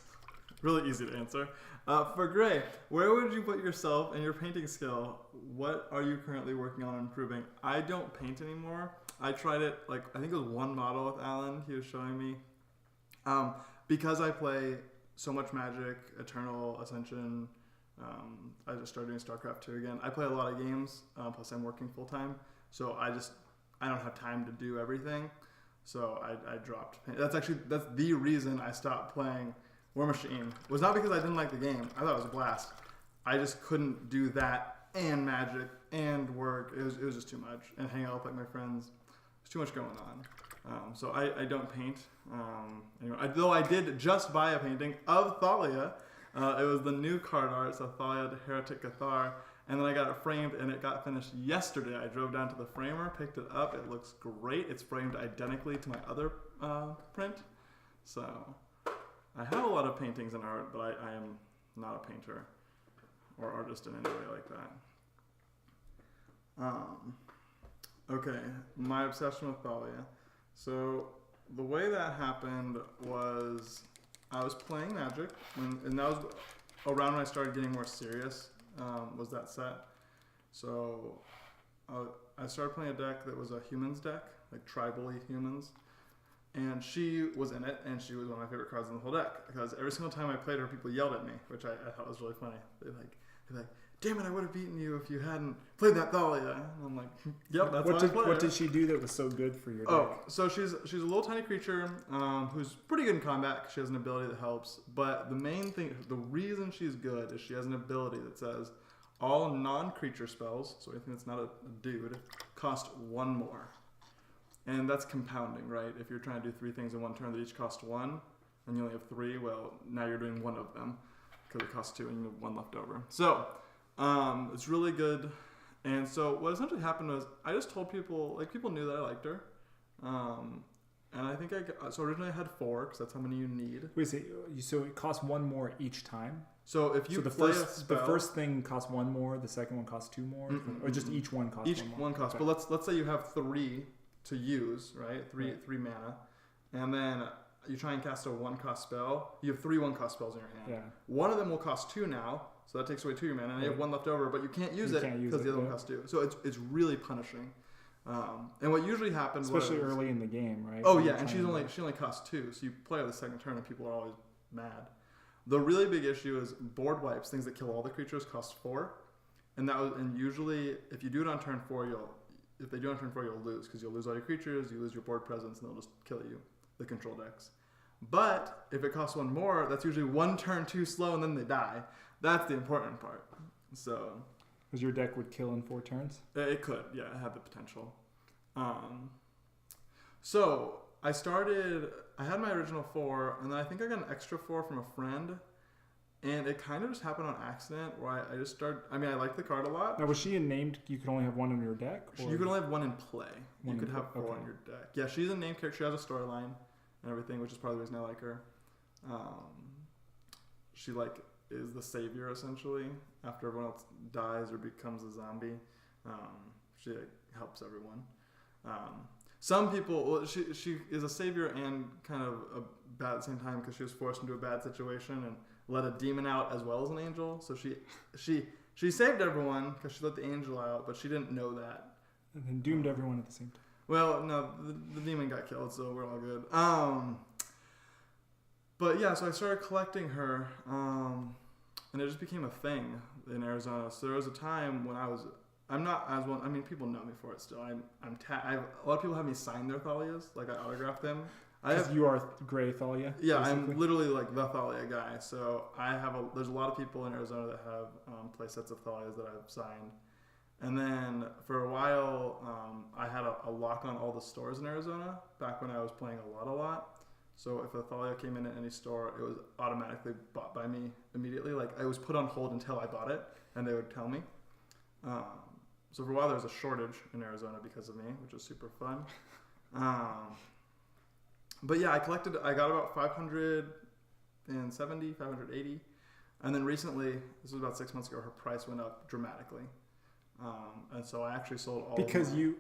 really easy to answer. For Gray, where would you put yourself in your painting skill? What are you currently working on improving? I don't paint anymore. I tried it, I think it was one model with Alan he was showing me. Because I play so much Magic, Eternal, Ascension, I just started doing StarCraft 2 again. I play a lot of games, plus I'm working full time. So I don't have time to do everything. So I dropped. That's the reason I stopped playing War Machine. It was not because I didn't like the game. I thought it was a blast. I just couldn't do that and Magic and work. It was just too much. And hang out with my friends. There's too much going on. So I don't paint. Anyway, though I did just buy a painting of Thalia. It was the new card art, so Thalia the Heretic Cathar. And then I got it framed, and it got finished yesterday. I drove down to the framer, picked it up. It looks great. It's framed identically to my other print. So I have a lot of paintings and art, but I am not a painter or artist in any way like that. Okay, my obsession with Thalia. So the way that happened was I was playing Magic, and that was around when I started getting more serious. Was that set. So I started playing a deck that was a humans deck, tribally humans. And she was in it, and she was one of my favorite cards in the whole deck. Because every single time I played her, people yelled at me, which I thought was really funny. They're like, damn it, I would have beaten you if you hadn't played that Thalia. And I'm like, yep, that's why I played What did she do that was so good for your deck? Oh, so she's a little tiny creature who's pretty good in combat. She has an ability that helps. But the main thing, the reason she's good is she has an ability that says all non-creature spells, so anything that's not a dude, cost one more. And that's compounding, right? If you're trying to do 3 things in one turn that each cost 1, and you only have 3, well, now you're doing 1 of them because it costs 2 and you have 1 left over. So it's really good. And so what essentially happened was I just told people, people knew that I liked her. And I think so originally I had 4 because that's how many you need. Wait, so it costs 1 more each time? So if you the first thing costs 1 more, the second one costs 2 more, or just each one costs 1 more? Each one costs. Okay. But let's say you have 3 to use, right? Three mana, and then you try and cast a 1-cost spell. You have 3 1-cost spells in your hand. Yeah. One of them will cost 2 now, so that takes away 2 of your mana, and you have 1 left over, but you can't use it because the other one costs 2. So it's really punishing. And what usually happens, especially early in the game, right? Oh yeah, and she only costs 2, so you play her the second turn, and people are always mad. The really big issue is board wipes. Things that kill all the creatures cost 4, and usually if you do it on turn 4, you'll lose because you'll lose all your creatures, you lose your board presence, and they'll just kill you. The control decks. But if it costs 1 more, that's usually 1 turn too slow, and then they die. That's the important part. So, because your deck would kill in 4 turns. It could, yeah, it had the potential. So I had my original 4, and then I think I got an extra 4 from a friend, and it kind of just happened on accident where I just started. I mean, I like the card a lot. Now, was she named? You could only have 1 in your deck. Or? You could only have 1 in play. You could have 4 okay. in your deck. Yeah, she's a named character. She has a storyline and everything, which is part of the reason I like her. She is the savior essentially. After everyone else dies or becomes a zombie, she helps everyone. Some people, she is a savior and kind of a bad at the same time because she was forced into a bad situation and let a demon out as well as an angel. So she saved everyone because she let the angel out, but she didn't know that. And then doomed everyone at the same time. Well, no, the demon got killed, so we're all good. But yeah, so I started collecting her, and it just became a thing in Arizona. So there was a time when I'm not as one. I mean, people know me for it still. A lot of people have me sign their Thalias, like I autograph them. You are Gray Thalia. Yeah, basically. I'm literally like the Thalia guy. So there's a lot of people in Arizona that have play sets of Thalias that I've signed. And then for a while, I had a lock on all the stores in Arizona back when I was playing a lot. So if a Thalia came in at any store, it was automatically bought by me immediately. Like I was put on hold until I bought it, and they would tell me. So for a while there was a shortage in Arizona because of me, which was super fun. But yeah, I got about 570, 580. And then recently, this was about 6 months ago, her price went up dramatically. And so I actually sold all because of you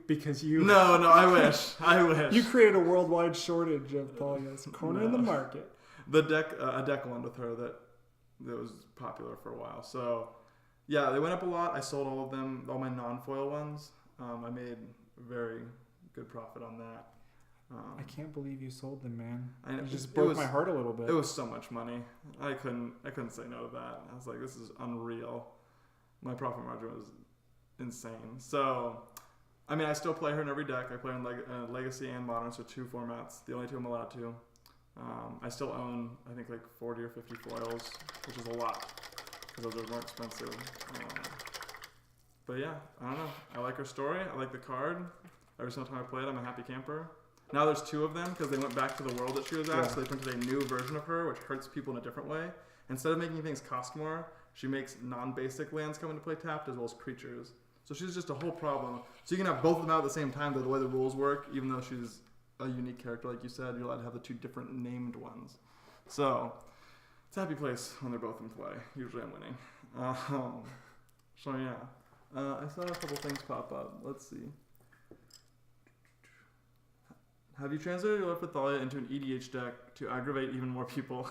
No, I wish. You created a worldwide shortage of Thalias. Corner in the market. A deck one with her that was popular for a while. So yeah, they went up a lot. I sold all of them, all my non-foil ones. I made very good profit on that. I can't believe you sold them, man. It just broke my heart a little bit. It was so much money. I couldn't say no to that. I was like, this is unreal. My profit margin was insane. So, I mean, I still play her in every deck. I play her in Legacy and Modern, so 2 formats. The only 2 I'm allowed to. I still own, I think, like 40 or 50 foils, which is a lot because those are more expensive. But yeah, I don't know. I like her story. I like the card. Every single time I play it, I'm a happy camper. Now there's 2 of them because they went back to the world that she was at, so they printed a new version of her, which hurts people in a different way. Instead of making things cost more, she makes non-basic lands come into play tapped as well as creatures. So she's just a whole problem. So you can have both of them out at the same time, though the way the rules work, even though she's a unique character, like you said, you're allowed to have the 2 different named ones. So it's a happy place when they're both in play. Usually I'm winning. So yeah. I saw a couple things pop up. Let's see. Have you translated your love for Thalia into an EDH deck to aggravate even more people?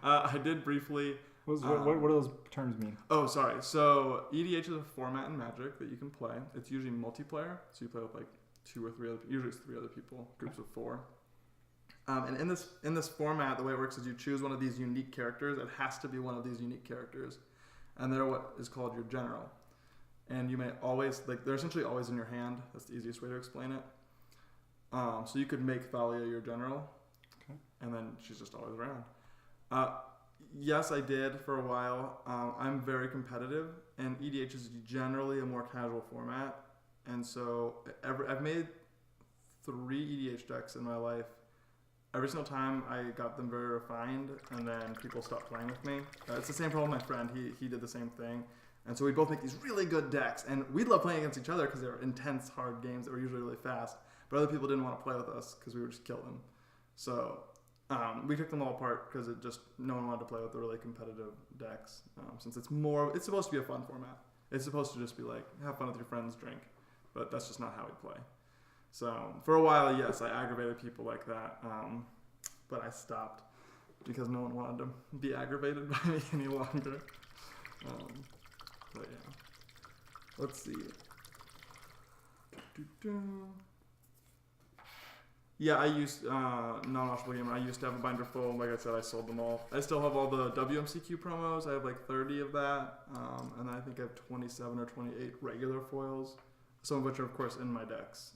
I did briefly. What do those terms mean? Oh, sorry. So EDH is a format in Magic that you can play. It's usually multiplayer, so you play with like 2 or 3 other. Usually it's 3 other people, groups of 4. And in this format, the way it works is you choose one of these unique characters. It has to be one of these unique characters, and they're what is called your general. And you may always they're essentially always in your hand. That's the easiest way to explain it. So you could make Thalia your general, okay, and then she's just always around. Yes, I did for a while. I'm very competitive, and EDH is generally a more casual format. And so I've made 3 EDH decks in my life. Every single time I got them very refined, and then people stopped playing with me. It's the same problem with my friend. He did the same thing. And so we both make these really good decks, and we love playing against each other because they're intense, hard games that were usually really fast. But other people didn't want to play with us because we would just kill them. So we took them all apart because no one wanted to play with the really competitive decks. Since it's supposed to be a fun format. It's supposed to just be like have fun with your friends, drink, but that's just not how we play. So for a while, yes, I aggravated people like that, but I stopped because no one wanted to be aggravated by me any longer. But yeah, let's see. Yeah, I used non-washable gamer. I used to have a binder full. Like I said, I sold them all. I still have all the WMCQ promos. I have like 30 of that, and I think I have 27 or 28 regular foils. Some of which are, of course, in my decks.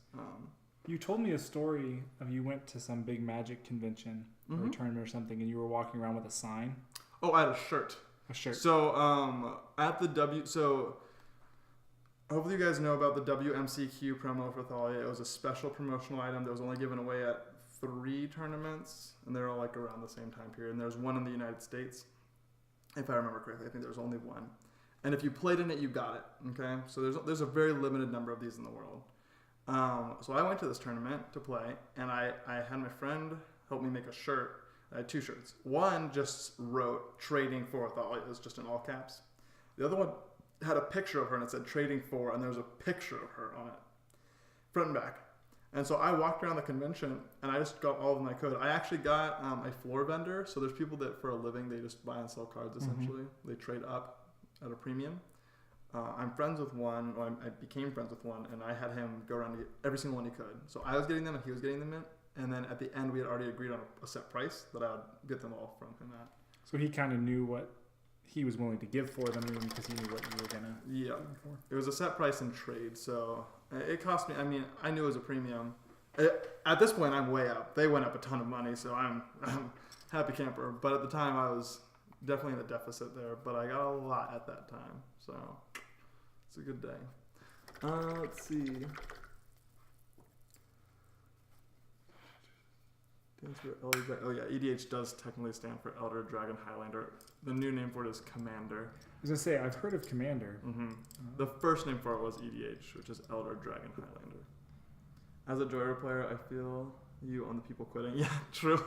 You told me a story of you went to some big Magic convention or tournament or something, and you were walking around with a sign. Oh, I had a shirt. A shirt. So at the so hopefully you guys know about the WMCQ promo for Thalia. It was a special promotional item that was only given away at 3 tournaments, and they're all like around the same time period. And there's one in the United States, if I remember correctly. I think there was only one. And if you played in it, you got it. Okay, so there's a very limited number of these in the world. So I went to this tournament to play, and I had my friend help me make a shirt. I had 2 shirts. One just wrote "Trading for Thalia." It was just in all caps. The other one had a picture of her, and it said "Trading for," and there was a picture of her on it, front and back. And so I walked around the convention, and I just got all of them I could. I actually got a floor vendor. So there's people that for a living they just buy and sell cards essentially. They trade up at a premium. I'm friends with one, or I became friends with one, and I had him go around to get every single one he could. So I was getting them and he was getting them in, and then at the end we had already agreed on a set price that I would get them all from him at. So he kind of knew what he was willing to give for them, even because he knew what you were gonna. Yeah, it was a set price in trade, so it cost me. I mean, I knew it was a premium. At this point, I'm way up. They went up a ton of money, so I'm happy camper. But at the time, I was definitely in a deficit there, but I got a lot at that time, so it's a good day. Let's see. Oh yeah, EDH does technically stand for Elder Dragon Highlander. The new name for it is Commander. I was gonna say I've heard of Commander. The first name for it was EDH, which is Elder Dragon Highlander. As a Joyer player, I feel you on the people quitting. Yeah, true.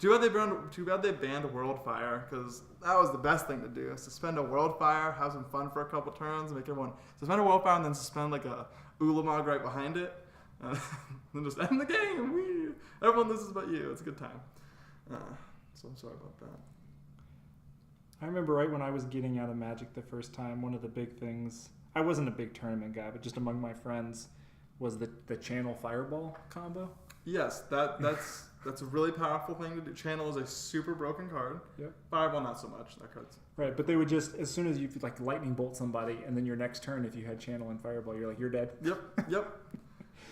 Too bad they banned Worldfire, because that was the best thing to do. Suspend a Worldfire, have some fun for a couple turns, make everyone suspend a Worldfire, and then suspend like a Ulamog right behind it, then just end the game. Whee! Everyone loses but you. It's a good time. So I'm sorry about that. I remember right when I was getting out of Magic the first time, one of the big things, I wasn't a big tournament guy, but just among my friends, was the Channel Fireball combo. Yes, that's a really powerful thing to do. Channel is a super broken card. Yep. Fireball, not so much. That card's... Right, but they would just, as soon as you like lightning bolt somebody, and then your next turn, if you had Channel and Fireball, you're like, you're dead. Yep.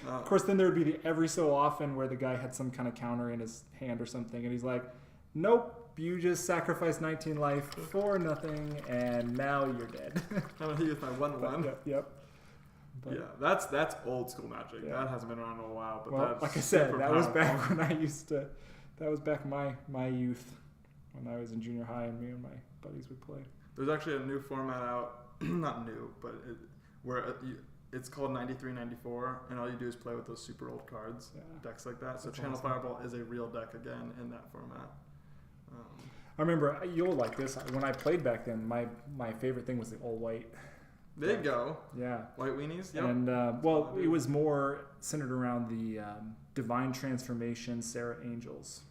Of course, then there would be the every so often where the guy had some kind of counter in his hand or something, and he's like, nope, you just sacrificed 19 life for nothing, and now you're dead. I'm gonna hit you with my 1/1. Yep. But, yeah, that's old school Magic. Yeah. That hasn't been around in a while, but well, that's like I said, super that was powerful. back when I used to. That was back my youth, when I was in junior high, and me and my buddies would play. There's actually a new format out, not new, but it's called 93-94, and all you do is play with those super old cards, decks like that. So That's Channel awesome. Fireball is a real deck again in that format. I remember, you'll like this, when I played back then, my favorite thing was the all white. There you go. Yeah. White weenies. Yep. And well, it was more centered around the Divine Transformation Sarah Angels.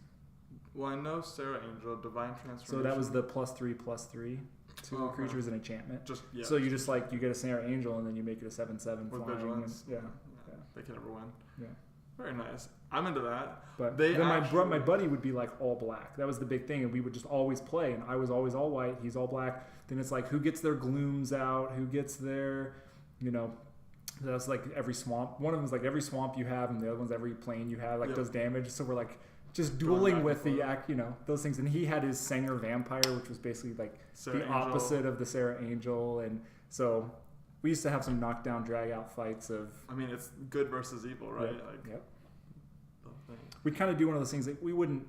Well, I know Sarah Angel, Divine Transformation. So that was the +3/+3 to a Okay. creature as an enchantment. Just yeah. So you just like you get a Sarah Angel and then you make it a 7/7 with flying. vigilance. And, yeah. They can never win. Yeah. Very nice. I'm into that. But They then actually- my buddy would be like all black. That was the big thing, and we would just always play. And I was always all white. He's all black. Then it's like who gets their glooms out, who gets their, that's like every swamp. One of them is like every swamp you have, and the other one's every plane you have does damage. So we're like just Going dueling back with and the forth. those things. And he had his Sanger Vampire, which was basically like Sarah the Angel. opposite of the Sarah Angel. And so we used to have some knockdown drag out fights of. I mean, it's good versus evil, right? Yep. The thing. We'd kind of do one of those things that we wouldn't,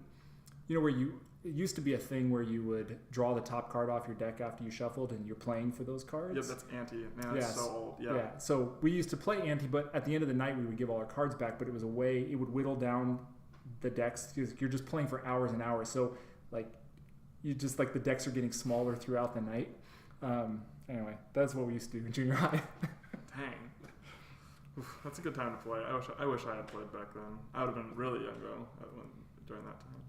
where it used to be a thing where you would draw the top card off your deck after you shuffled and you're playing for those cards. Yep, that's ante. Man, that's so old. Yeah. So we used to play ante, but at the end of the night we would give all our cards back, but it was a way, it would whittle down the decks. You're just playing for hours and hours. So like, you just like the decks are getting smaller throughout the night. Anyway, that's what we used to do in junior high. Dang. Oof, that's a good time to play. I wish I had played back then. I would have been really young though during that time.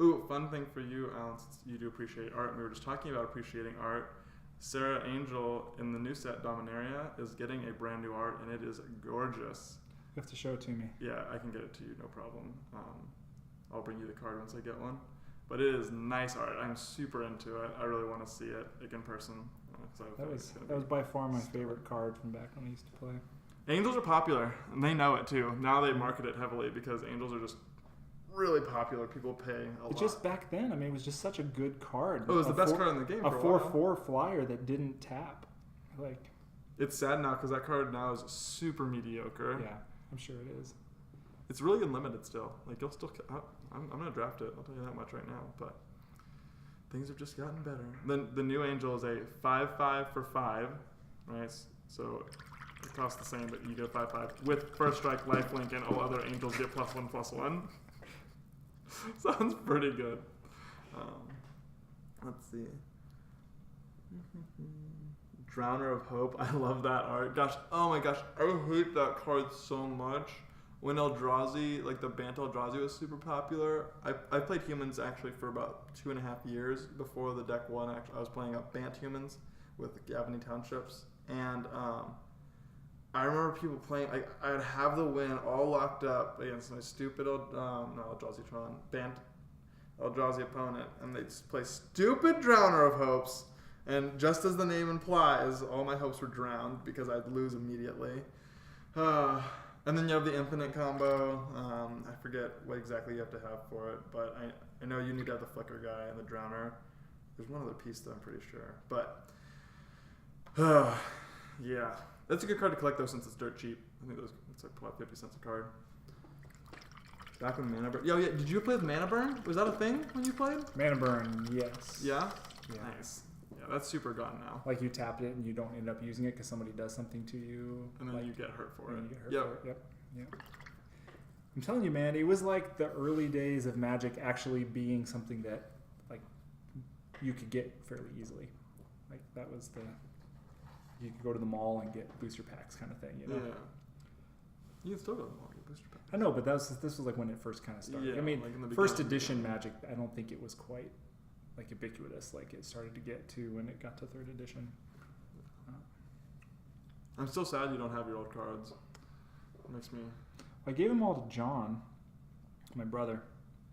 Ooh, fun thing for you, Alan, since you do appreciate art. We were just talking about appreciating art. Sarah Angel in the new set Dominaria is getting a brand new art, and it is gorgeous. You have to show it to me. Yeah, I can get it to you, no problem. I'll bring you the card once I get one. But it is nice art. I'm super into it. I really want to see it like in person. That was by far my favorite card from back when I used to play. Angels are popular, and they know it too. Now they market it heavily because angels are just really popular. People pay a lot. Just back then, I mean, it was just such a good card. Oh, it was the best card in the game for a while. 4/4 flyer that didn't tap. Like, it's sad now because that card now is super mediocre. Yeah, I'm sure it is. It's really unlimited still. Like you'll still. I'm gonna draft it. I'll tell you that much right now. But things have just gotten better. Then the new angel is a 5/5 for 5, right? So it costs the same, but you get a 5/5 with first strike, lifelink, and all other angels get +1/+1. Sounds pretty good. Let's see. Drowner of Hope. I love that art. Gosh, oh my gosh, I hate that card so much. When Eldrazi, like the Bant Eldrazi was super popular, I played humans actually for about 2.5 years before the deck won. Actually, I was playing up Bant humans with Gavany Townships, and I remember people playing. I'd have the win all locked up against my stupid Eldrazi Tron Bant Eldrazi opponent, and they'd play stupid Drowner of Hopes, and just as the name implies, all my hopes were drowned because I'd lose immediately. And then you have the infinite combo. I forget what exactly you have to have for it, but I know you need to have the flicker guy and the drowner. There's one other piece though, I'm pretty sure. But yeah, that's a good card to collect though since it's dirt cheap. I think it's like probably 50 cents a card. Back when Mana Burn. Yo, yeah, did you play with Mana Burn? Was that a thing when you played? Mana Burn, yes. Yeah? Yeah. Nice. Yeah, that's super gone now. Like you tapped it and you don't end up using it because somebody does something to you. And then like, you get hurt for it. You get hurt Yep. for it. Yep. I'm telling you, man, it was like the early days of Magic actually being something that like you could get fairly easily. Like that was you could go to the mall and get booster packs kind of thing, you know? Yeah. You can still go to the mall and get booster packs. I know, but this was like when it first kind of started. Yeah, I mean, like in the first beginning. edition Magic, I don't think it was quite like ubiquitous like it started to get to when it got to third edition. I'm still sad you don't have your old cards. It makes me... I gave them all to John, my brother,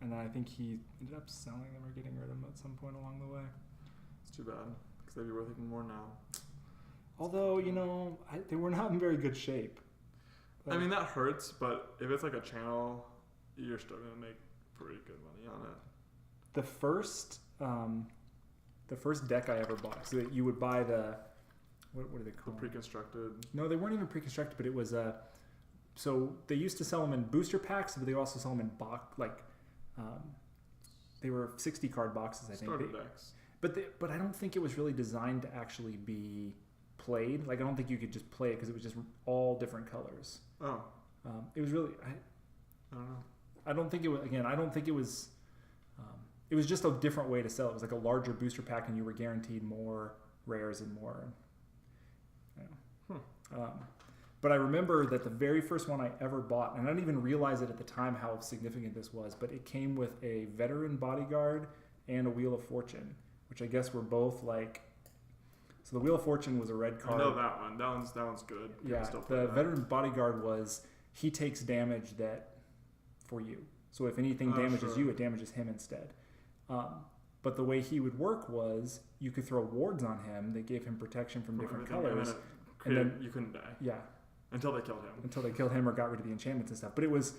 and then I think he ended up selling them or getting rid of them at some point along the way. It's too bad, because they'd be worth even more now. Although, you know, they were not in very good shape. I mean, that hurts, but if it's like a channel, you're still going to make pretty good money on it. The first deck I ever bought, so that you would buy the, what are they called? The pre-constructed. No, they weren't even pre-constructed, but it was so they used to sell them in booster packs, but they also sell them in box, they were 60 card boxes, I think. Starter decks. But I don't think it was really designed to actually be played. Like I don't think you could just play it because it was just all different colors. Oh. It was really I don't know. I don't think it was. Again, I don't think it was. It was just a different way to sell it. It was like a larger booster pack, and you were guaranteed more rares and more. You know. But I remember that the very first one I ever bought, and I didn't even realize it at the time how significant this was, but it came with a veteran bodyguard and a Wheel of Fortune, which I guess were both like. So the Wheel of Fortune was a red card. I know that one. That one's good. Yeah, the veteran bodyguard was he takes damage that for you. So if anything damages you, it damages him instead. But the way he would work was you could throw wards on him that gave him protection from different colors. And then you couldn't die. Yeah. Until they killed him. Until they killed him or got rid of the enchantments and stuff. But it was,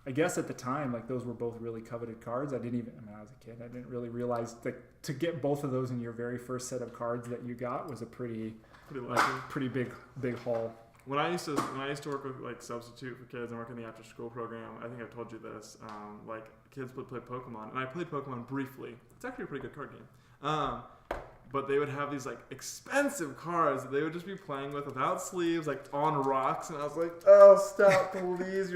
I guess at the time, like those were both really coveted cards. I was a kid. I didn't really realize that to get both of those in your very first set of cards that you got was a pretty big haul. When I used to work with like substitute for kids and work in the after school program, I think I've told you this. Like kids would play Pokemon, and I played Pokemon briefly. It's actually a pretty good card game. But they would have these like expensive cards that they would just be playing with without sleeves, like on rocks, and I was like, "Oh, stop, please!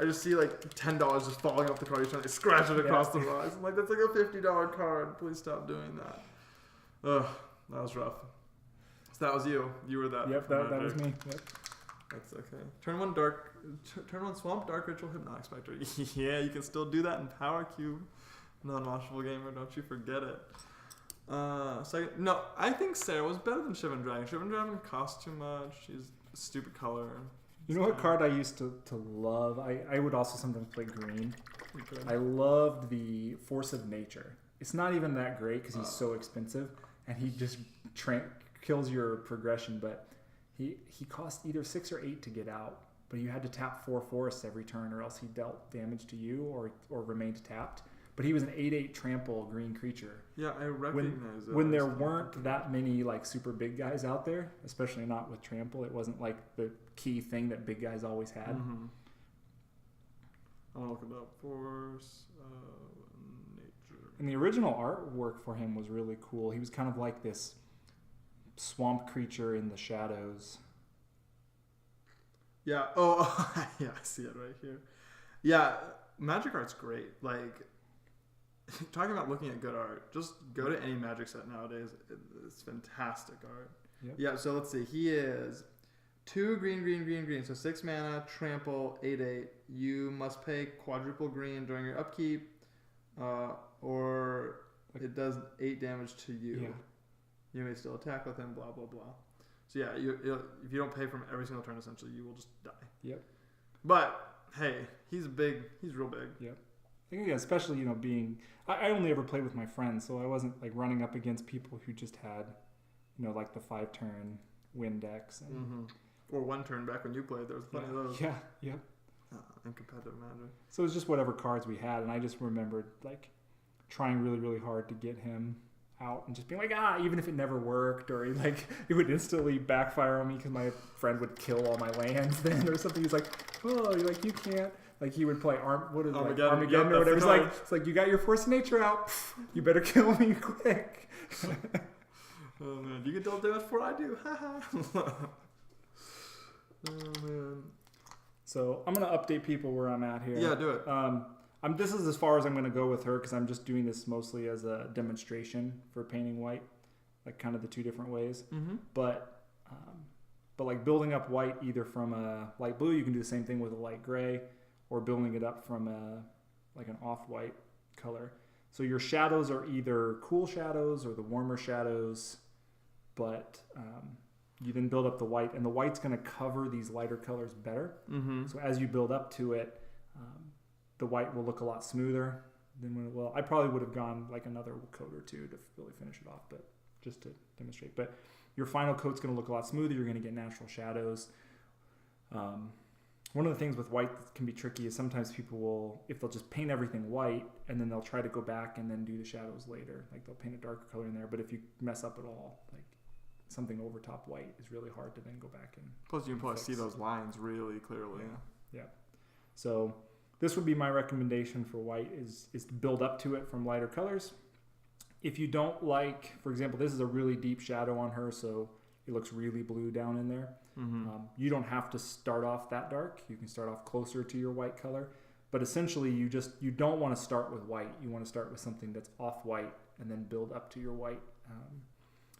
I just see like $10 just falling off the card. You're trying to scratch it across the rocks. I'm like, that's like a $50 card. Please stop doing that." Ugh, that was rough. So that was you. You were that. Yep, that was me. Yep. That's okay. Turn 1 turn 1 Swamp, Dark Ritual, Hypnotic Spectre. Yeah, you can still do that in Power Cube. Non-washable gamer, don't you forget it. Second, no, I think Sarah was better than Shivan Dragon. Shivan Dragon costs too much. She's a stupid color. You know what card I used to love? I would also sometimes play green. Okay. I loved the Force of Nature. It's not even that great because he's so expensive, and he just kills your progression. But he cost either 6 or 8 to get out. But you had to tap 4 forests every turn, or else he dealt damage to you or remained tapped. But he was an 8/8 trample green creature. Yeah, I recognize it. When there weren't that many like super big guys out there, especially not with trample, it wasn't like the key thing that big guys always had. Mm-hmm. I want to look it up. Force of Nature. And the original artwork for him was really cool. He was kind of like this swamp creature in the shadows. Yeah. Oh, yeah. I see it right here. Yeah, Magic art's great. Like, talking about looking at good art, just go to any Magic set nowadays. It's fantastic art. Yep. Yeah. So let's see. He is 2 green. So 6 mana, trample, 8/8. You must pay quadruple green during your upkeep, or it does 8 damage to you. Yeah. You may still attack with him. Blah blah blah. So yeah, if you don't pay from every single turn, essentially, you will just die. Yep. But hey, he's big. He's real big. Yep. I think, especially, being... I only ever played with my friends, so I wasn't, like, running up against people who just had, like, the 5-turn win decks. And, Mm-hmm. Or 1 turn back when you played. There was plenty of those. Yeah, yep. In competitive Magic. So it was just whatever cards we had, and I just remembered, like, trying really, really hard to get him out and just being like, even if it never worked, or, like, it would instantly backfire on me because my friend would kill all my lands then or something. He's like, you can't... Like, he would play Armageddon Yep, or whatever. that's It's like, you got your Force of Nature out. You better kill me quick. Oh man, you get double damage before I do. Oh man. So I'm gonna update people where I'm at here. Yeah, do it. This is as far as I'm gonna go with her because I'm just doing this mostly as a demonstration for painting white, like kind of the 2 different ways. Mm-hmm. But like building up white either from a light blue, you can do the same thing with a light gray, or building it up from like an off-white color. So your shadows are either cool shadows or the warmer shadows, but you then build up the white, and the white's going to cover these lighter colors better. Mm-hmm. So as you build up to it, the white will look a lot smoother than when it will. I probably would have gone like another coat or 2 to really finish it off, but just to demonstrate. But your final coat's going to look a lot smoother. You're going to get natural shadows. One of the things with white that can be tricky is sometimes people will, if they'll just paint everything white and then they'll try to go back and then do the shadows later. Like they'll paint a darker color in there, but if you mess up at all, like something over top white is really hard to then go back and Plus, you can probably fix. see those lines really clearly. Yeah. So this would be my recommendation for white is to build up to it from lighter colors. If you don't like, for example, this is a really deep shadow on her, so it looks really blue down in there. Mm-hmm. You don't have to start off that dark. You can start off closer to your white color. But essentially, you don't want to start with white. You want to start with something that's off-white and then build up to your white.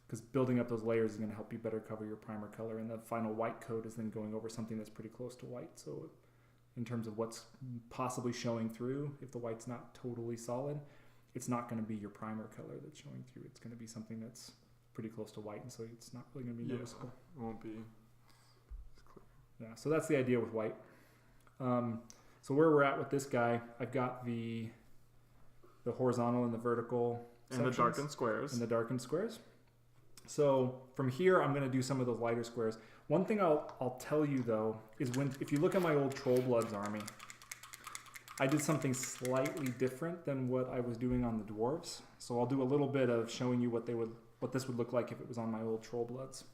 Because building up those layers is going to help you better cover your primer color. And the final white coat is then going over something that's pretty close to white. So in terms of what's possibly showing through, if the white's not totally solid, it's not going to be your primer color that's showing through. It's going to be something that's pretty close to white, and so it's not really going to be noticeable. It won't be. Yeah, so that's the idea with white. So where we're at with this guy, I've got the horizontal and the vertical And the sections darkened squares. and the darkened squares. So from here, I'm going to do some of those lighter squares. One thing I'll tell you though is if you look at my old Trollbloods army, I did something slightly different than what I was doing on the dwarves. So I'll do a little bit of showing you what this would look like if it was on my old Trollbloods.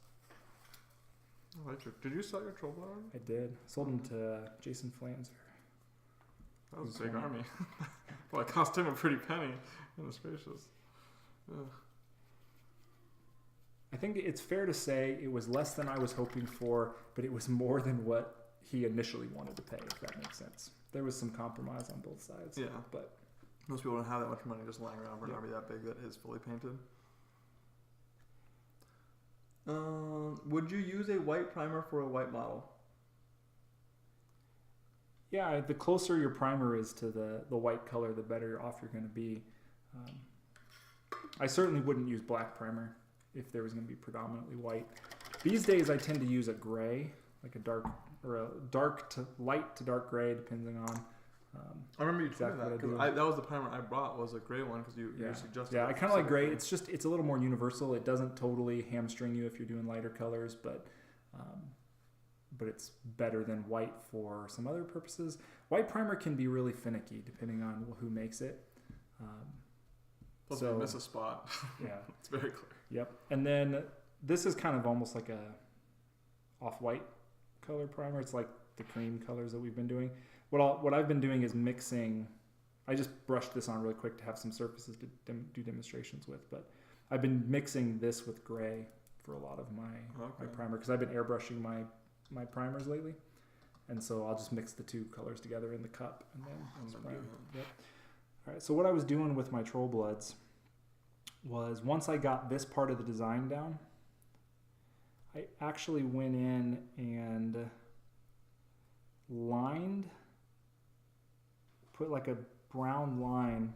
Did you sell your Trollblood? I did. Sold them to Jason Flanzer. That was a big army. Well, it cost him a pretty penny in the spacious. Ugh. I think it's fair to say it was less than I was hoping for, but it was more than what he initially wanted to pay, if that makes sense. There was some compromise on both sides. Yeah. But Most people don't have that much money just lying around for an Yeah. army that big that is fully painted. Would you use a white primer for a white model? Yeah, the closer your primer is to the white color, the better off you're going to be. Um, I certainly wouldn't use black primer if there was going to be predominantly white. These days I tend to use a gray, like a dark to light to dark gray, depending on. I remember you told exactly me what that I because that was the primer I brought was a gray one because you suggested. Yeah, it I kind of like gray. specifically. It's a little more universal. It doesn't totally hamstring you if you're doing lighter colors, but it's better than white for some other purposes. White primer can be really finicky depending on who makes it. Plus, if you miss a spot, Yeah. it's very clear. Yep. And then this is kind of almost like a off-white color primer. It's like the cream colors that we've been doing. What I've been doing is mixing. I just brushed this on really quick to have some surfaces to do demonstrations with, but I've been mixing this with gray for a lot of my primer because I've been airbrushing my primers lately, and so I'll just mix the two colors together in the cup and then spray them. Yep. All right. So what I was doing with my Troll Bloods was once I got this part of the design down, I actually went in and put like a brown line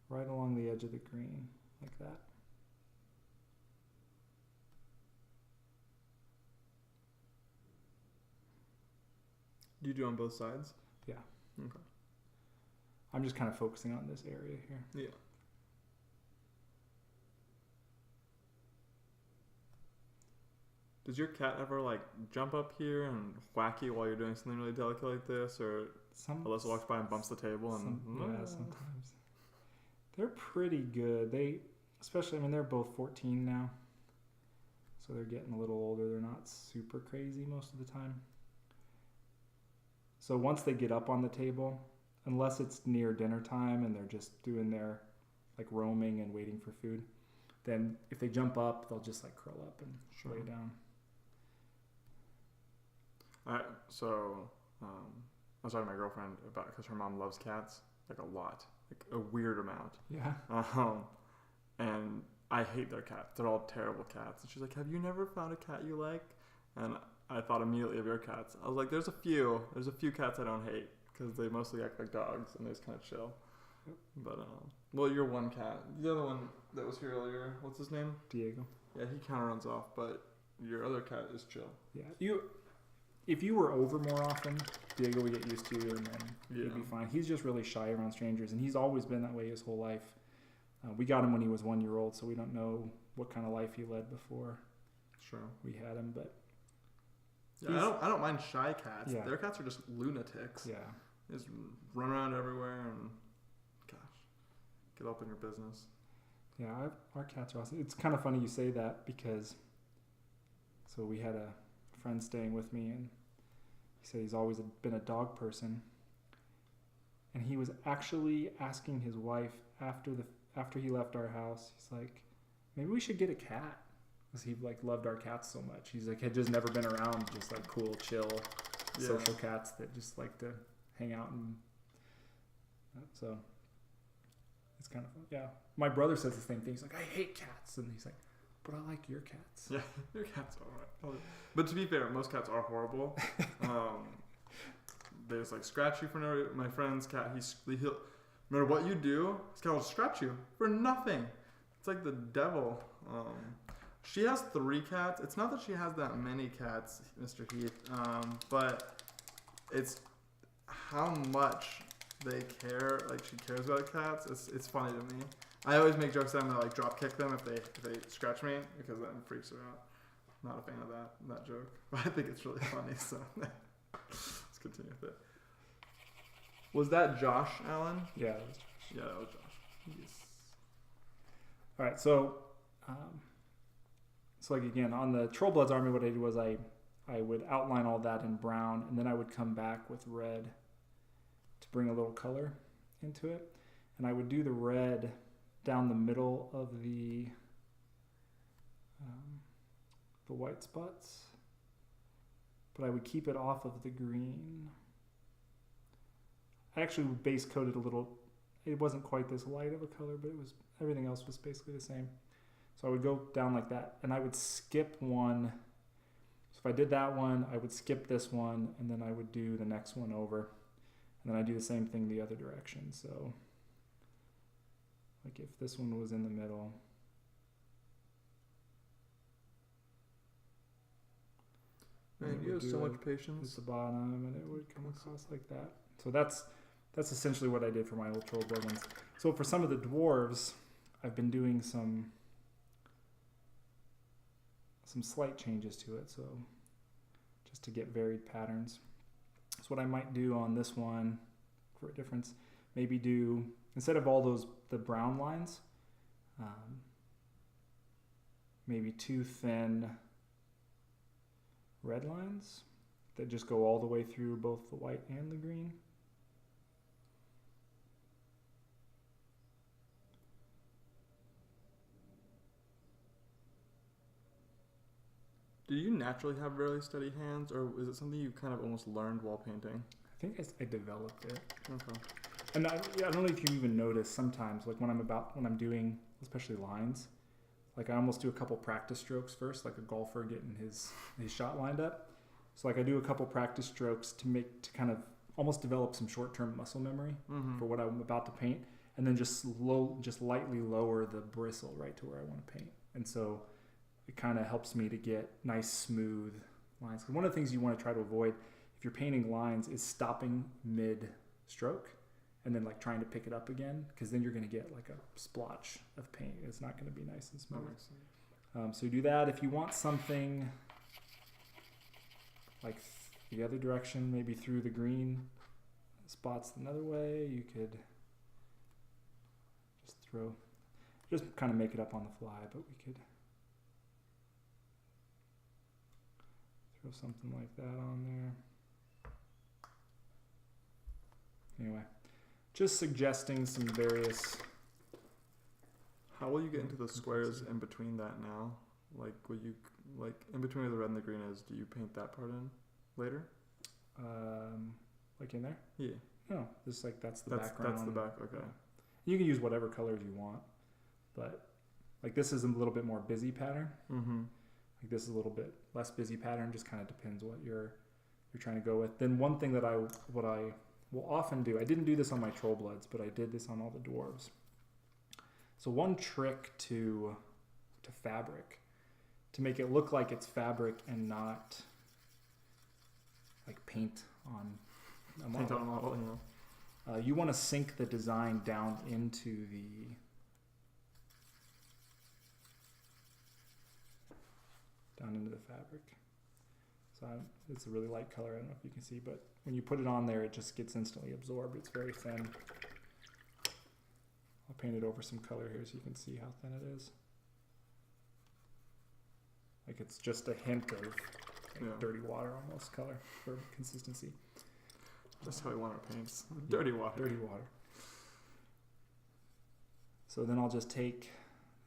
right along the edge of the green, like that. Do you do on both sides? Yeah. Okay. I'm just kind of focusing on this area here. Yeah. Does your cat ever like jump up here and whack you while you're doing something really delicate like this, or Alyssa walks by and bumps the table and yeah, sometimes they're pretty good. Especially, I mean, they're both 14 now, so they're getting a little older. They're not super crazy most of the time. So once they get up on the table, unless it's near dinner time and they're just doing their like roaming and waiting for food, then if they jump up, they'll just like curl up and lay down. I was talking to my girlfriend about because her mom loves cats like a lot, like a weird amount. Yeah. And I hate their cats. They're all terrible cats. And she's like, "Have you never found a cat you like?" And I thought immediately of your cats. I was like, "There's a few cats I don't hate because they mostly act like dogs and they just kind of chill." Yep. But well, you're one cat. The other one that was here earlier, what's his name? Diego. Yeah, he kind of runs off, but your other cat is chill. Yeah. If you were over more often, Diego would get used to you, and then he'd be fine. He's just really shy around strangers, and he's always been that way his whole life. We got him when he was 1 year old, so we don't know what kind of life he led before we had him. But yeah, I don't mind shy cats. Yeah. Their cats are just lunatics. Yeah, They just run around everywhere and get up in your business. yeah, our cats are awesome. It's kind of funny you say that because so we had a friend staying with me, and he said he's always been a dog person, and he was actually asking his wife after he left our house. He's like, maybe we should get a cat because he like loved our cats so much. He's like had just never been around just like cool, chill, social cats that just like to hang out, and so it's kind of fun. Yeah, my brother says the same thing. He's like, I hate cats, and he's like, but I like your cats. Yeah, your cat's alright. But to be fair, most cats are horrible. They just like scratch you for no reason. My friend's cat, he'll no matter what you do, his cat will scratch you for nothing. It's like the devil. She has 3 cats. It's not that she has that many cats, Mr. Heath, but it's how much they care. Like she cares about cats. It's funny to me. I always make jokes that I'm gonna like drop kick them if they scratch me because that freaks her out. Not a fan of that joke, but I think it's really funny. So let's continue with it. Was that Josh Allen? Yeah. Yeah, that was Josh. Yes. All right, so like again on the Troll Bloods Army, what I did was I would outline all that in brown, and then I would come back with red to bring a little color into it, and I would do the red down the middle of the white spots, but I would keep it off of the green. I actually base coated a little. It wasn't quite this light of a color, but everything else was basically the same. So I would go down like that, and I would skip one. if I did that one, I would skip this one, and then I would do the next one over. And then I do the same thing the other direction. So like if this one was in the middle, Man, it you would have so do much it patience. at the bottom, and it would come across like that. So that's essentially what I did for my old troll blood ones. So for some of the dwarves, I've been doing some slight changes to it, so just to get varied patterns. So what I might do on this one for a difference, maybe do, instead of all the brown lines, maybe 2 thin red lines that just go all the way through both the white and the green. Do you naturally have really steady hands, or is it something you kind of almost learned while painting? I think I developed it. Okay. And I don't know if you even notice sometimes, like when I'm doing, especially lines, like I almost do a couple practice strokes first, like a golfer getting his shot lined up. So like I do a couple practice strokes to kind of almost develop some short-term muscle memory for what I'm about to paint, and then just lightly lower the bristle right to where I want to paint. And so it kind of helps me to get nice smooth lines. 'Cause one of the things you want to try to avoid if you're painting lines is stopping mid-stroke and then like trying to pick it up again, because then you're going to get like a splotch of paint. It's not going to be nice and That smooth. makes sense. So you do that. If you want something like the other direction, maybe through the green spots another way, you could just kind of make it up on the fly, but we could throw something like that on there. Anyway, just suggesting some various. How will you get into the squares in between that now? Like, will you, like, in between where the red and the green is, do you paint that part in later? Like in there? Yeah. No, just like that's the background. That's the back, okay. You can use whatever colors you want, but like this is a little bit more busy pattern. Mm-hmm. Like this is a little bit less busy pattern. Just kind of depends what you're trying to go with. Then one thing that I will often do, I didn't do this on my troll bloods, but I did this on all the dwarves. So one trick to fabric, to make it look like it's fabric and not like paint on a model. Paint on a model, yeah. You want to sink the design down into the fabric. So it's a really light color. I don't know if you can see, but when you put it on there, it just gets instantly absorbed. It's very thin. I'll paint it over some color here so you can see how thin it is. Like it's just a hint of dirty water almost color for consistency. That's how we want our paints. Dirty water. Dirty water. So then I'll just take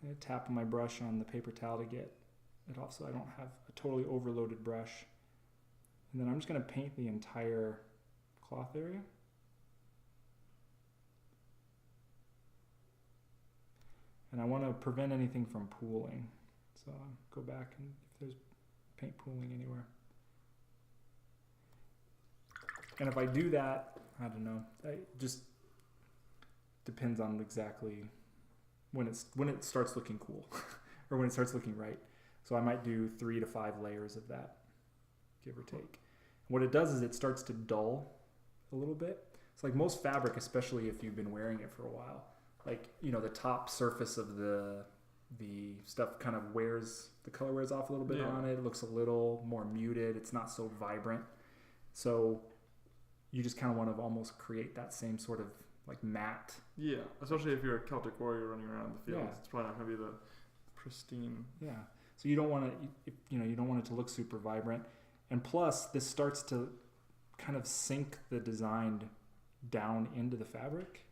a tap of my brush on the paper towel to get it off so I don't have a totally overloaded brush. And then I'm just going to paint the entire cloth area. And I want to prevent anything from pooling. So I'll go back and if there's paint pooling anywhere. And if I do that, I don't know, it just depends on exactly when it starts looking cool or when it starts looking right. So I might do 3 to 5 layers of that, give or take. What it does is it starts to dull a little bit. It's like most fabric, especially if you've been wearing it for a while, like, you know, the top surface of the stuff kind of the color wears off a little bit on it. It looks a little more muted. It's not so vibrant. So you just kind of want to almost create that same sort of like matte. Yeah, especially if you're a Celtic warrior running around the fields. Yeah. It's probably not going to be the pristine. Yeah. So you don't want you don't want it to look super vibrant. And plus, this starts to kind of sink the design down into the fabric.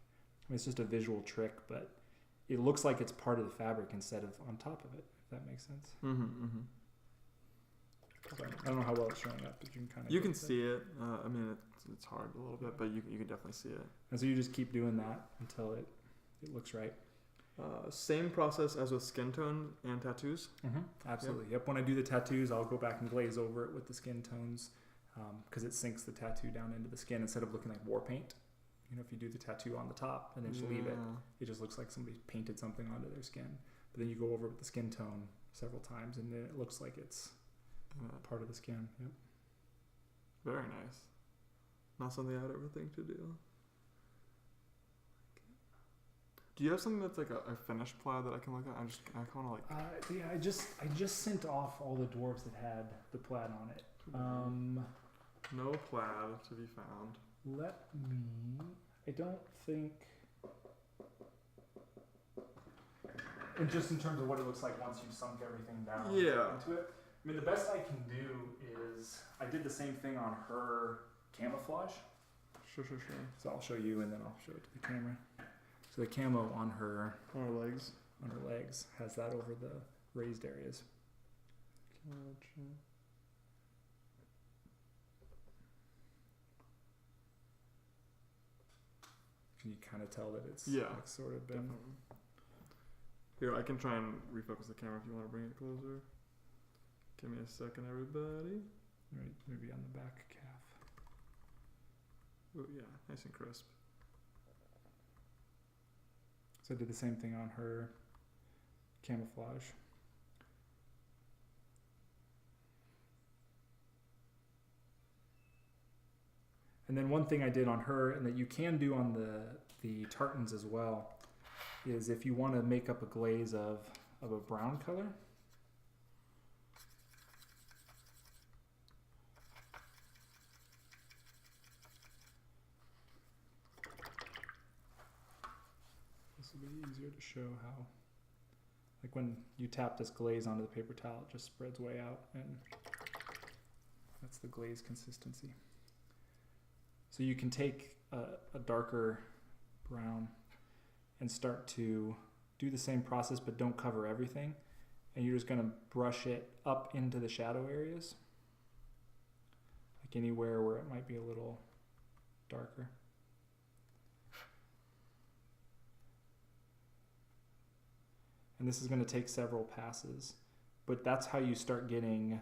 I mean, it's just a visual trick, but it looks like it's part of the fabric instead of on top of it, if that makes sense. Mm-hmm, mm-hmm. So I don't know how well it's showing up, but you can kind of... You can see it. I mean, it's hard a little bit, but you can definitely see it. And so you just keep doing that until it looks right. Same process as with skin tone and tattoos. Absolutely. Yep. When I do the tattoos, I'll go back and glaze over it with the skin tones because it sinks the tattoo down into the skin instead of looking like war paint. You know, if you do the tattoo on the top and then just leave it, it just looks like somebody painted something onto their skin. But then you go over with the skin tone several times and then it looks like it's part of the skin. Yep. Very nice. Not something I would ever think to do. Do you have something that's like a finished plaid that I can look at? I kind of like. Yeah, I just sent off all the dwarves that had the plaid on it. No plaid to be found. Let me. I don't think. And just in terms of what it looks like once you've sunk everything down into it. I mean, the best I can do is I did the same thing on her camouflage. Sure. So I'll show you and then I'll show it to the camera. So the camo on her legs has that over the raised areas. Gotcha. Can you kind of tell that it's like sort of been. Definitely. Here, I can try and refocus the camera if you want to bring it closer. Give me a second, everybody. Right, maybe on the back calf. Oh yeah, nice and crisp. So I did the same thing on her camouflage. And then one thing I did on her, and that you can do on the tartans as well, is if you want to make up a glaze of a brown color. This will be easier to show how, like when you tap this glaze onto the paper towel, it just spreads way out, and that's the glaze consistency. So you can take a darker brown and start to do the same process, but don't cover everything. And you're just going to brush it up into the shadow areas, like anywhere where it might be a little darker. And this is going to take several passes, but that's how you start getting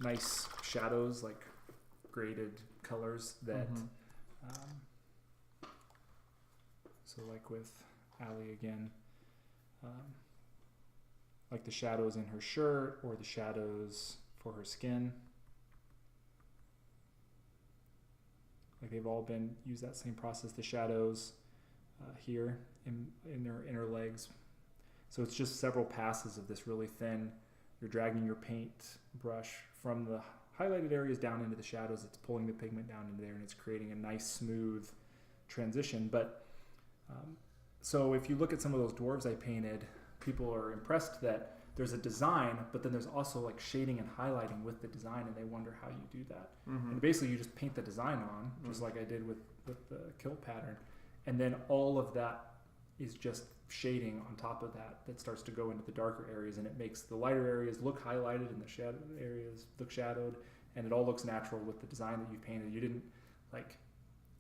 nice shadows, like graded colors that so like with Allie again, like the shadows in her shirt or the shadows for her skin, like they've all been use that same process. The shadows here in their inner legs, so it's just several passes of this really thin. You're dragging your paint brush from the highlighted areas down into the shadows. It's pulling the pigment down into there, and it's creating a nice smooth transition. But so if you look at some of those dwarves I painted, people are impressed that there's a design, but then there's also like shading and highlighting with the design, and they wonder how you do that. And basically you just paint the design on, just like I did with the kilt pattern, and then all of that is just shading on top of that starts to go into the darker areas, and it makes the lighter areas look highlighted and the shadow areas look shadowed, and it all looks natural with the design that you painted. You didn't like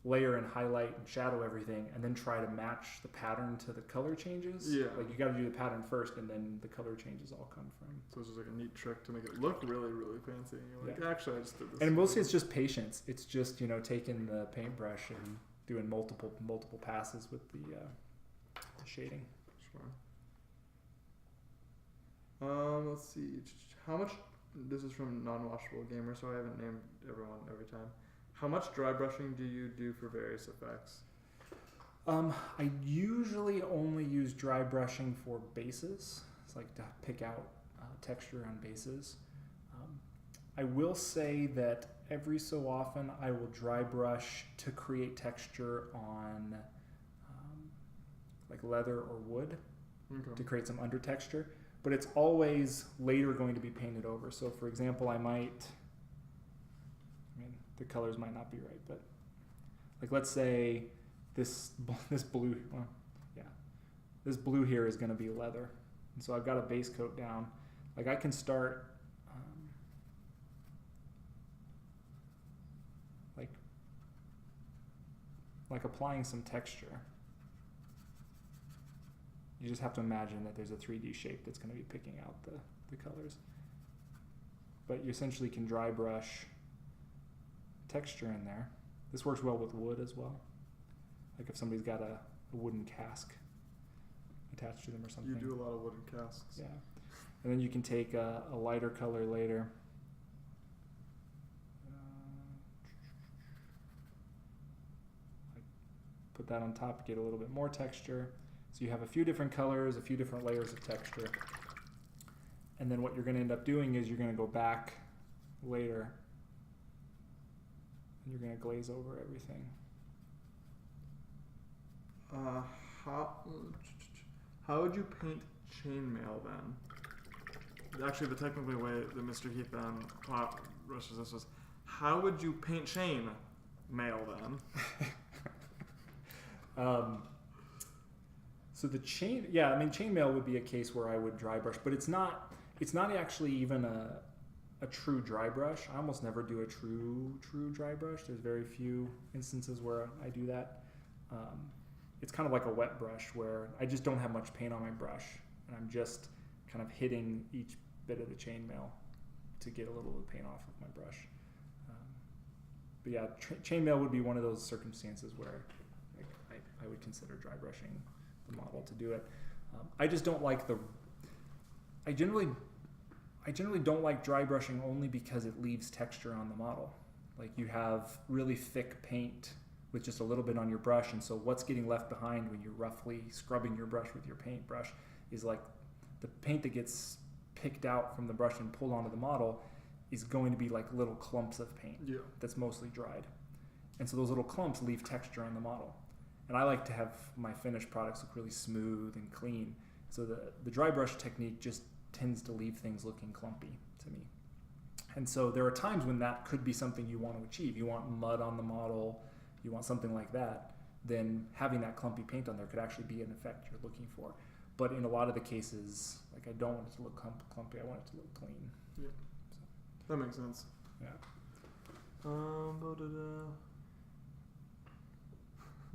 layer and highlight and shadow everything and then try to match the pattern to the color changes. Like you got to do the pattern first, and then the color changes all come from. So it's just like a neat trick to make it look really, really fancy. And you're like, actually, I just did this. And mostly it's just patience. It's just, you know, taking the paintbrush and doing multiple passes with the shading. Sure. Let's see. How much? This is from Non-Washable Gamer, so I haven't named everyone every time. How much dry brushing do you do for various effects? I usually only use dry brushing for bases. It's like to pick out texture on bases. I will say that every so often I will dry brush to create texture on like leather or wood to create some under texture, but it's always later going to be painted over. So for example, the colors might not be right, but like let's say this blue, this blue here is going to be leather, and so I've got a base coat down. Like I can start like applying some texture, You just have to imagine that there's a 3D shape that's going to be picking out the colors. But you essentially can dry brush texture in there. This works well with wood as well. Like if somebody's got a wooden cask attached to them or something. You do a lot of wooden casks. Yeah. And then you can take a lighter color later. Put that on top, get a little bit more texture. So you have a few different colors, a few different layers of texture. And then what you're going to end up doing is you're going to go back later and you're going to glaze over everything. How would you paint chainmail then? Actually, the technical way that Mr. Heath taught rushes this was, how would you paint chain mail then? So the chainmail would be a case where I would dry brush, but it's not actually even a true dry brush. I almost never do a true dry brush. There's very few instances where I do that. It's kind of like a wet brush where I just don't have much paint on my brush and I'm just kind of hitting each bit of the chainmail to get a little of the paint off of my brush. But yeah, chainmail would be one of those circumstances where I would consider dry brushing the model to do it. I just don't like I generally don't like dry brushing only because it leaves texture on the model. Like you have really thick paint with just a little bit on your brush, and so what's getting left behind when you're roughly scrubbing your brush with your paintbrush is like the paint that gets picked out from the brush and pulled onto the model is going to be like little clumps of paint that's mostly dried. And so those little clumps leave texture on the model. And I like to have my finished products look really smooth and clean. So the dry brush technique just tends to leave things looking clumpy to me. And so there are times when that could be something you want to achieve. You want mud on the model, you want something like that, then having that clumpy paint on there could actually be an effect you're looking for. But in a lot of the cases, like I don't want it to look clumpy, I want it to look clean. Yeah. So. That makes sense. Yeah.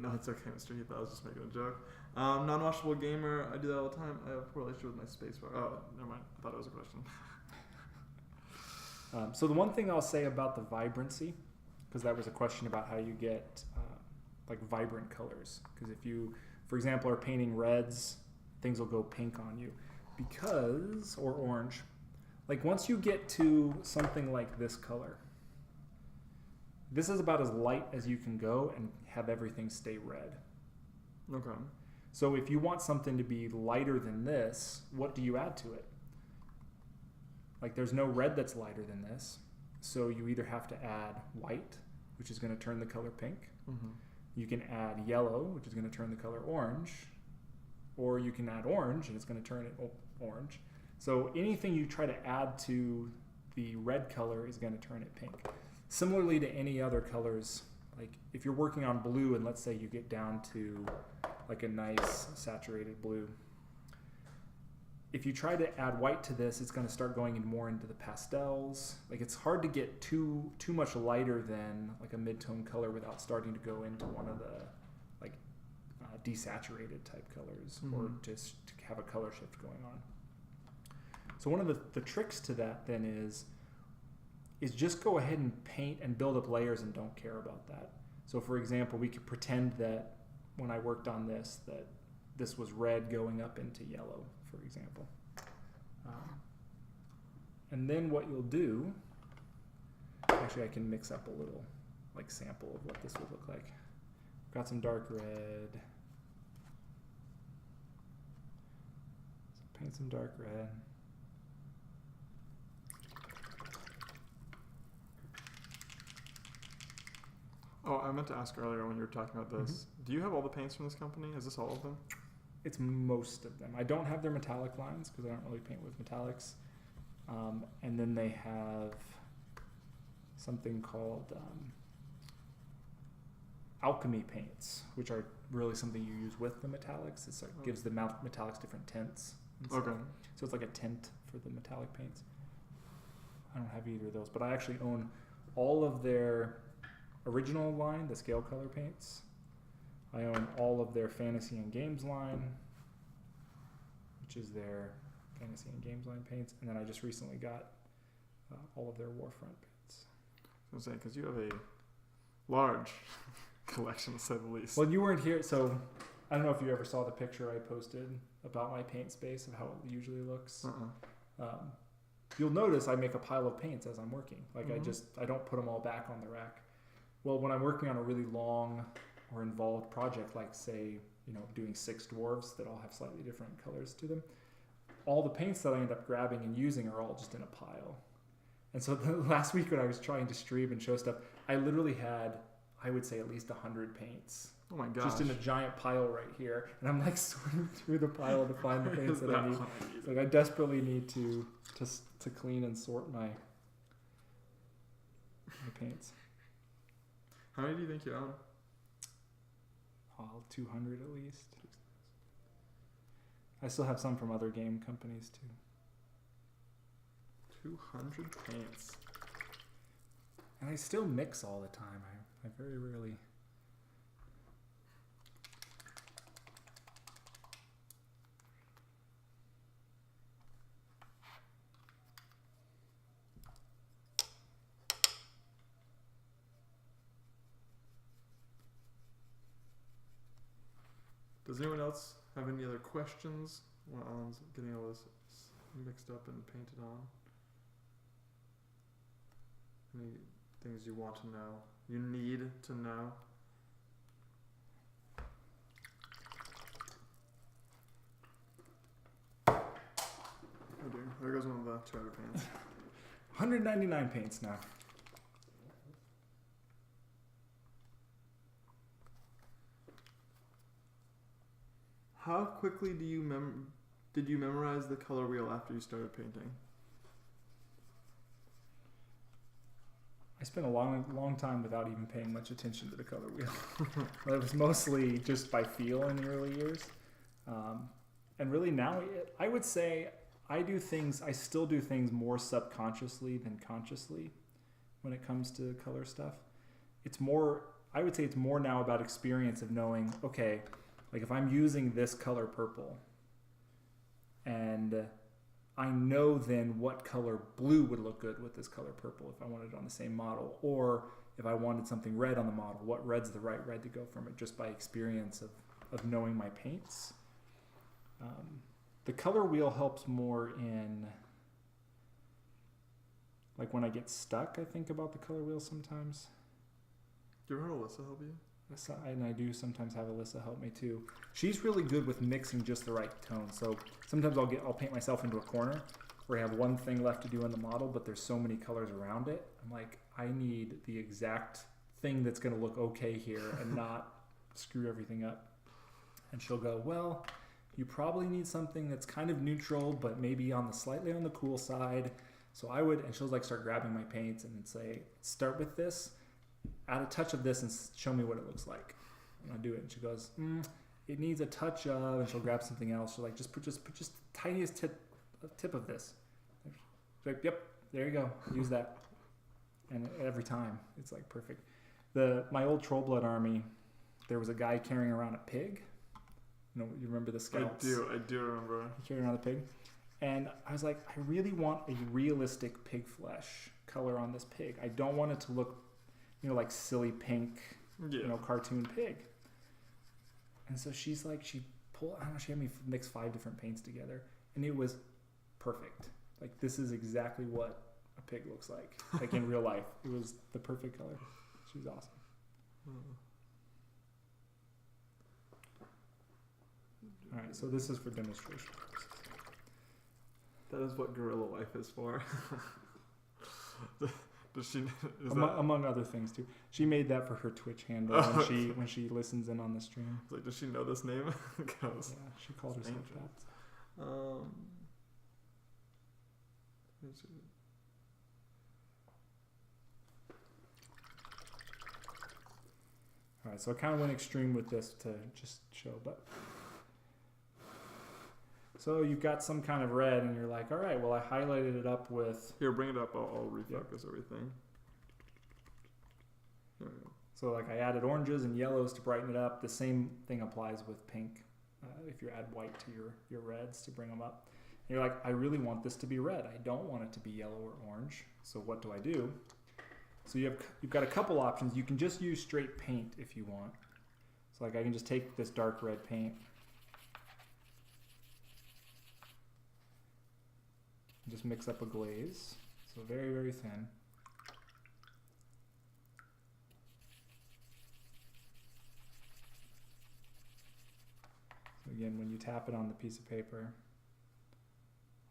No, it's okay, Mr. Heath. I was just making a joke. Non-washable gamer. I do that all the time. I have a poor relationship with my spacebar. Oh, never mind. I thought it was a question. So the one thing I'll say about the vibrancy, because that was a question about how you get like vibrant colors. Because if you, for example, are painting reds, things will go pink on you. Or orange. Like once you get to something like this color, this is about as light as you can go and have everything stay red. Okay. So if you want something to be lighter than this, what do you add to it? Like there's no red that's lighter than this. So you either have to add white, which is going to turn the color pink. Mm-hmm. You can add yellow, which is going to turn the color orange. Or you can add orange and it's going to turn it orange. So anything you try to add to the red color is going to turn it pink. Similarly to any other colors, like if you're working on blue and let's say you get down to like a nice saturated blue, if you try to add white to this, it's going to start going more into the pastels. Like it's hard to get too much lighter than like a mid-tone color without starting to go into one of the like desaturated type colors, or just to have a color shift going on. So one of the tricks to that then is just go ahead and paint and build up layers and don't care about that. So for example, we could pretend that when I worked on this, that this was red going up into yellow, for example. And then what you'll do, actually I can mix up a little like sample of what this would look like. Got some dark red. So paint some dark red. Oh, I meant to ask earlier when you were talking about this. Do you have all the paints from this company? Is this all of them? It's most of them. I don't have their metallic lines because I don't really paint with metallics. And then they have something called alchemy paints, which are really something you use with the metallics. It gives the metallics different tints. Okay. So it's like a tint for the metallic paints. I don't have either of those, but I actually own all of their original line, the scale color paints. I own all of their fantasy and games line. which is their fantasy and games line paints, and then I just recently got all of their Warfront paints. I was saying, because you have a large collection, to say the least. Well, you weren't here, so I don't know if you ever saw the picture I posted about my paint space of how it usually looks. You'll notice I make a pile of paints as I'm working. Like I don't put them all back on the rack. Well, when I'm working on a really long or involved project, like say, doing 6 dwarves that all have slightly different colors to them, all the paints that I end up grabbing and using are all just in a pile. And so the last week when I was trying to stream and show stuff, I literally had, I would say, at least 100 paints. Oh my gosh. Just in a giant pile right here. And I'm like sorting through the pile to find the paints that I need. Like I desperately need to clean and sort my paints. How many do you think you own? 200 at least. I still have some from other game companies too. 200 paints. And I still mix all the time. I very rarely. Does anyone else have any other questions while Alan's getting all this mixed up and painted on? Any things you want to know? You need to know? Oh dear, there goes one of the 200 paints. 199 paints now. How quickly did you memorize the color wheel after you started painting? I spent a long time without even paying much attention to the color wheel. It was mostly just by feel in the early years. And really now, I would say I still do things more subconsciously than consciously when it comes to color stuff. I would say it's more now about experience of knowing, okay, like if I'm using this color purple and I know then what color blue would look good with this color purple if I wanted it on the same model, or if I wanted something red on the model, what red's the right red to go from it, just by experience of knowing my paints. The color wheel helps more in, like when I get stuck, I think about the color wheel sometimes. Do you ever have Alyssa help you? And I do sometimes have Alyssa help me too. She's really good with mixing just the right tone. So sometimes I'll paint myself into a corner where I have one thing left to do in the model, but there's so many colors around it. I'm like, I need the exact thing that's going to look okay here and not screw everything up. And she'll go, well, you probably need something that's kind of neutral, but maybe slightly on the cool side. So and she'll like start grabbing my paints and say, start with this, add a touch of this and show me what it looks like. And I do it and she goes, it needs a touch of, and she'll grab something else. She'll like, just put the tiniest tip of this. She's like, yep, there you go, use that. And every time it's like perfect. My old Trollblood army, there was a guy carrying around a pig. You remember the scouts? I do remember. He carried around a pig. And I was like, I really want a realistic pig flesh color on this pig. I don't want it to look, like silly pink, cartoon pig. And so she's like, she had me mix 5 different paints together, and it was perfect. Like, this is exactly what a pig looks like in real life. It was the perfect color. She was awesome. All right, so this is for demonstration purposes. That is what Gorilla Life is for. Does she? Among other things too. She made that for her Twitch handle when she listens in on the stream. Like, does she know this name? Yeah, she called herself that. All right, so I kind of went extreme with this to just show, but. So you've got some kind of red, and you're like, all right, well, I highlighted it up with... Here, bring it up. I'll refocus everything. There we go. So like I added oranges and yellows to brighten it up. The same thing applies with pink. if you add white to your reds to bring them up. And you're like, I really want this to be red. I don't want it to be yellow or orange. So what do I do? So you've got a couple options. You can just use straight paint if you want. So like I can just take this dark red paint and just mix up a glaze. So very, very thin. So again, when you tap it on the piece of paper,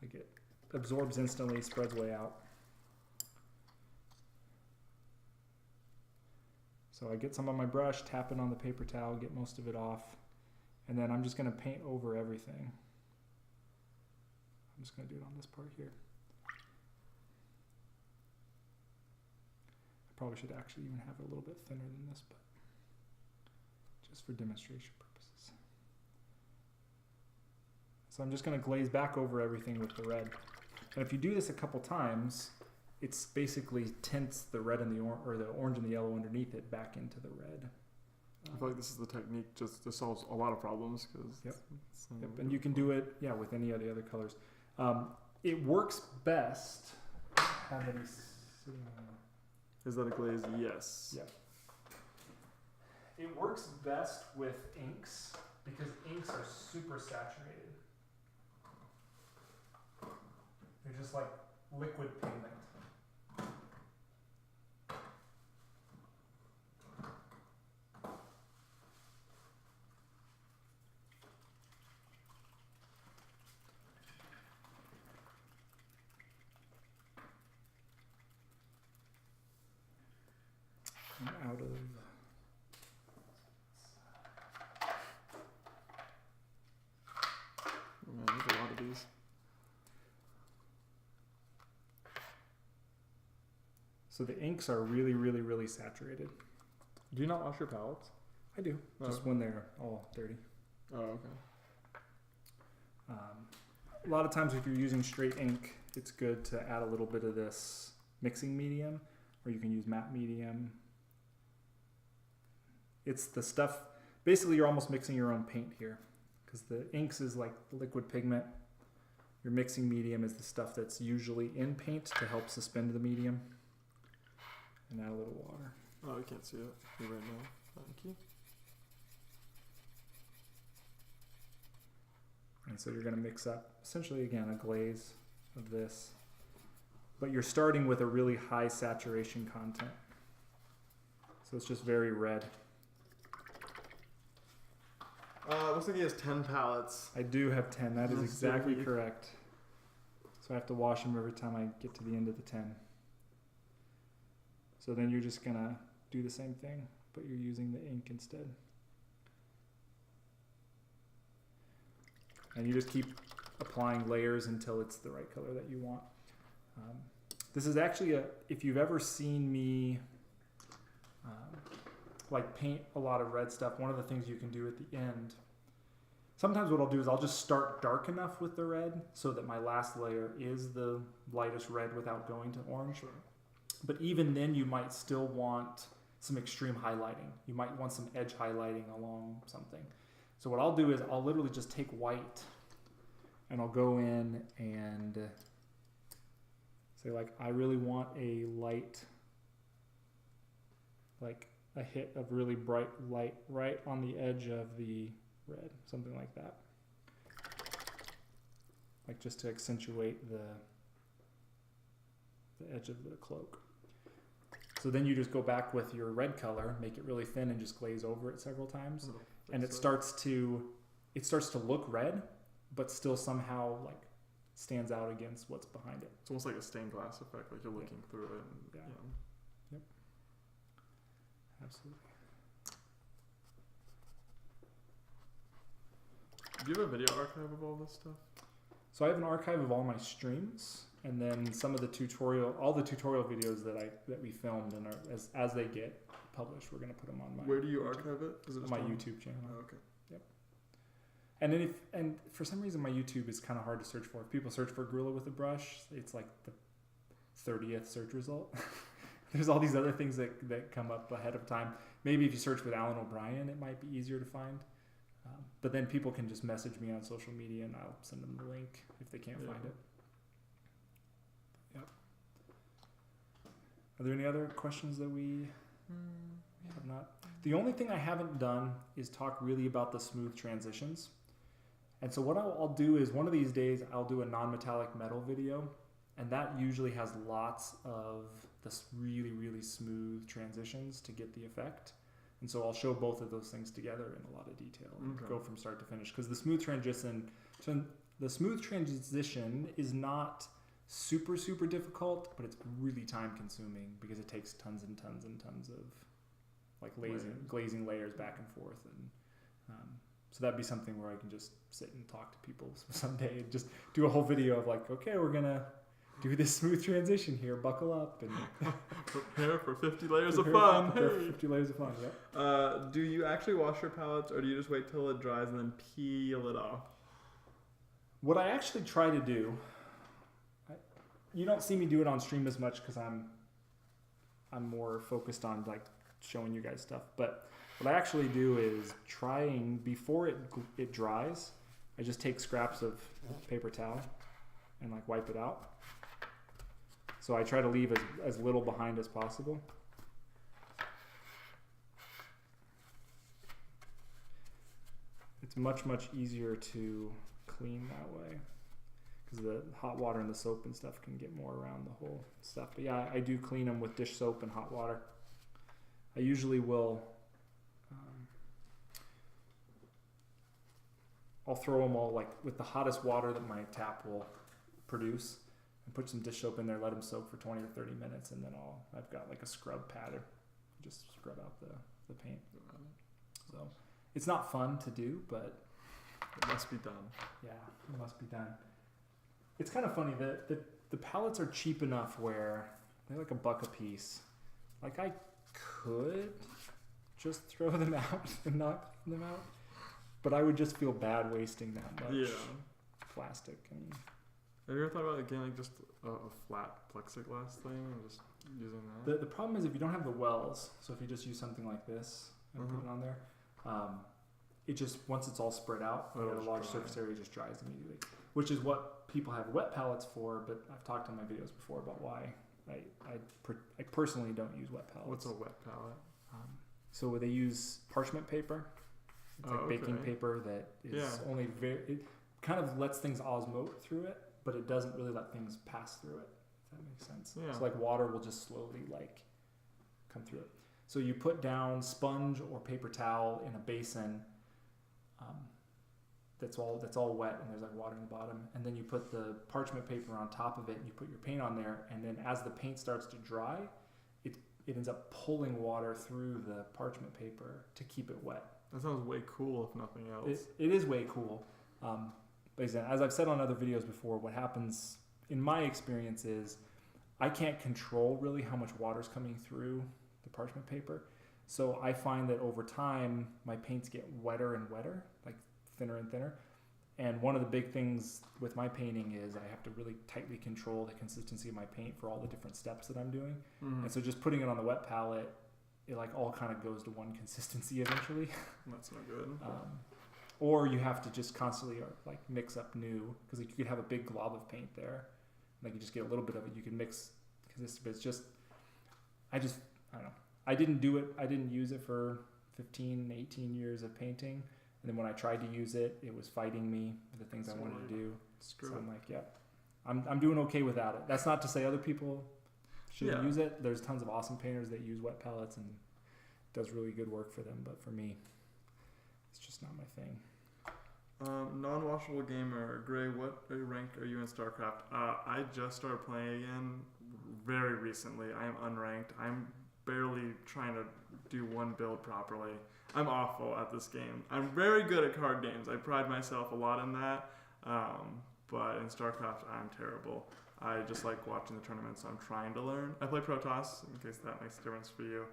like it absorbs instantly, spreads way out. So I get some on my brush, tap it on the paper towel, get most of it off, and then I'm just going to paint over everything. I'm just going to do it on this part here. I probably should actually even have it a little bit thinner than this, but just for demonstration purposes. So I'm just going to glaze back over everything with the red. And if you do this a couple times, it's basically tints the red and the orange and the yellow underneath it back into the red. I feel like this is the technique just to solve a lot of problems because. Yep. And you can do it, with any of the other colors. It works best. How many sitting on? Is that a glaze? Yes. Yep. It works best with inks because inks are super saturated. They're just like liquid pigment. I'm out of. Oh, man, there's a lot of these. So the inks are really, really, really saturated. Do you not wash your palettes? I do, just when they're all dirty. Oh, okay. A lot of times if you're using straight ink, it's good to add a little bit of this mixing medium, or you can use matte medium. It's the stuff, basically you're almost mixing your own paint here, because the inks is like liquid pigment. Your mixing medium is the stuff that's usually in paint to help suspend the medium. And add a little water. Oh, I can't see it right now. Thank you. And so you're going to mix up, essentially again, a glaze of this. But you're starting with a really high saturation content. So it's just very red. Looks like he has 10 palettes. I do have 10. That is That's exactly dirty. correct. So I have to wash them every time I get to the end of the 10. So then you're just going to do the same thing, but you're using the ink instead. And you just keep applying layers until it's the right color that you want. This is actually if you've ever seen me like paint a lot of red stuff, one of the things you can do at the end, sometimes what I'll do is I'll just start dark enough with the red so that my last layer is the lightest red without going to orange. Sure. But even then you might still want some extreme highlighting. You might want some edge highlighting along something. So what I'll do is I'll literally just take white and I'll go in and say like, I really want a light, like a hit of really bright light right on the edge of the red, something like that. Like just to accentuate the edge of the cloak. So then you just go back with your red color, make it really thin and just glaze over it several times. And it starts to look red, but still somehow like stands out against what's behind it. It's almost like a stained glass effect, like you're looking through it. And, Yeah. Yep. Absolutely. Do you have a video archive of all this stuff? So I have an archive of all my streams, and then some of the all the tutorial videos that we filmed, and as they get published, we're gonna put them on my. Where do you archive it? Is it just my on YouTube channel? Oh, okay. Yep. And then and for some reason my YouTube is kind of hard to search for. If people search for gorilla with a brush, it's like the 30th search result. There's all these other things that come up ahead of time. Maybe if you search with Alan O'Brien, it might be easier to find. But then people can just message me on social media and I'll send them the link if they can't find it. Yep. Are there any other questions that we have not? The only thing I haven't done is talk really about the smooth transitions. And so what I'll do is one of these days I'll do a non-metallic metal video, and that usually has lots of this really, really smooth transitions to get the effect. And so I'll show both of those things together in a lot of detail and go from start to finish. Because the smooth transition is not super, super difficult, but it's really time consuming because it takes tons and tons and tons of like glazing layers back and forth. And so that'd be something where I can just sit and talk to people someday and just do a whole video of like, okay, we're going to do this smooth transition here, buckle up and prepare for 50 layers of fun. Prepare for 50 layers of fun, yep. Do you actually wash your pallets, or do you just wait till it dries and then peel it off? What I actually try to do, you don't see me do it on stream as much because I'm more focused on like showing you guys stuff. But what I actually do is before it dries, I just take scraps of paper towel and like wipe it out. So I try to leave as little behind as possible. It's much, much easier to clean that way because the hot water and the soap and stuff can get more around the whole stuff. But yeah, I do clean them with dish soap and hot water. I usually will, I'll throw them all like with the hottest water that my tap will produce, and put some dish soap in there, let them soak for 20 or 30 minutes, and then I've got like a scrub pattern, just scrub out the paint. So it's not fun to do, but it must be done. Yeah, it must be done. It's kind of funny that the pallets are cheap enough where they're like $1 a piece. Like I could just throw them out and not clean them out, but I would just feel bad wasting that much plastic. And have you ever thought about getting like just a flat plexiglass thing and just using that? The problem is if you don't have the wells, so if you just use something like this and put it on there, it just, once it's all spread out, a large surface area just dries immediately, which is what people have wet pallets for, but I've talked in my videos before about why I personally don't use wet pallets. What's a wet pallet? So they use parchment paper. It's like baking paper that is only it kind of lets things osmote through it, but it doesn't really let things pass through it, if that makes sense. Yeah. So like water will just slowly like come through it. So you put down sponge or paper towel in a basin that's all wet and there's like water in the bottom, and then you put the parchment paper on top of it and you put your paint on there, and then as the paint starts to dry, it ends up pulling water through the parchment paper to keep it wet. That sounds way cool, if nothing else. It is way cool. But as I've said on other videos before, what happens in my experience is I can't control really how much water's coming through the parchment paper. So I find that over time, my paints get wetter and wetter, like thinner and thinner. And one of the big things with my painting is I have to really tightly control the consistency of my paint for all the different steps that I'm doing. And so just putting it on the wet palette, it like all kind of goes to one consistency eventually. That's not good. Or you have to just constantly like mix up new, because like you could have a big glob of paint there, like you just get a little bit of it. You can mix, because it's just, I don't know. I didn't do it. I didn't use it for 15, 18 years of painting. And then when I tried to use it, it was fighting me with the things I wanted to do. So I'm like, I'm doing okay without it. That's not to say other people shouldn't use it. There's tons of awesome painters that use wet palettes and it does really good work for them. But for me, it's just not my thing. Non-washable gamer, Gray, what rank are you in StarCraft? I just started playing again very recently. I am unranked. I'm barely trying to do one build properly. I'm awful at this game. I'm very good at card games. I pride myself a lot in that. But in StarCraft, I'm terrible. I just like watching the tournaments, so I'm trying to learn. I play Protoss, in case that makes a difference for you.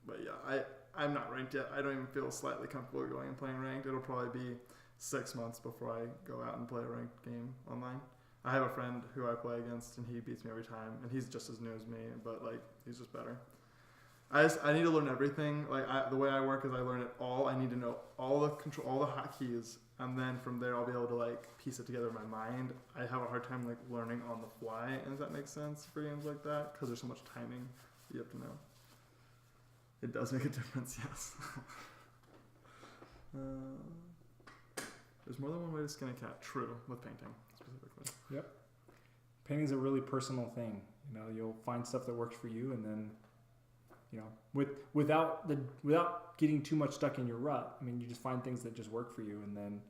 But yeah, I'm not ranked yet. I don't even feel slightly comfortable going and playing ranked. It'll probably be 6 months before I go out and play a ranked game online. I have a friend who I play against, and he beats me every time, and he's just as new as me, but like he's just better. I need to learn everything. Like the way I work is I learn it all. I need to know all the control, all the hotkeys, and then from there I'll be able to like piece it together in my mind. I have a hard time like learning on the fly, and does that make sense for games like that? Because there's so much timing you have to know. It does make a difference, yes. There's more than one way to skin a cat. True, with painting specifically. Yep. Painting's a really personal thing. You know, you'll find stuff that works for you, and then, you know, without getting too much stuck in your rut. I mean, you just find things that just work for you, and then,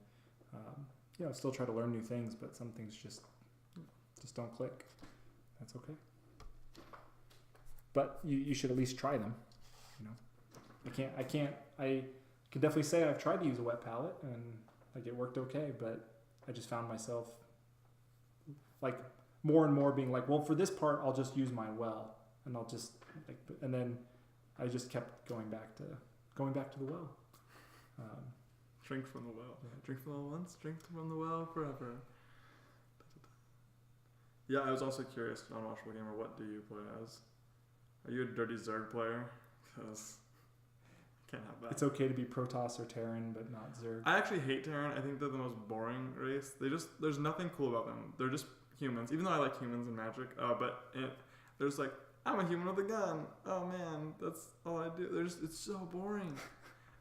you know, still try to learn new things. But some things just don't click. That's okay. But you should at least try them. You know, I can definitely say I've tried to use a wet palette and like it worked okay, but I just found myself like more and more being like, well, for this part I'll just use my well, and I'll just like, and then I just kept going back to the well. Drink from the well. Yeah. Drink from the well once, drink from the well forever. Yeah, I was also curious, non-watchable gamer, what do you play as? Are you a dirty Zerg player? Because can't have that. It's okay to be Protoss or Terran, but not Zerg. I actually hate Terran. I think they're the most boring race. There's nothing cool about them. They're just humans. Even though I like humans in Magic, there's like, I'm a human with a gun. Oh man, that's all I do. It's so boring.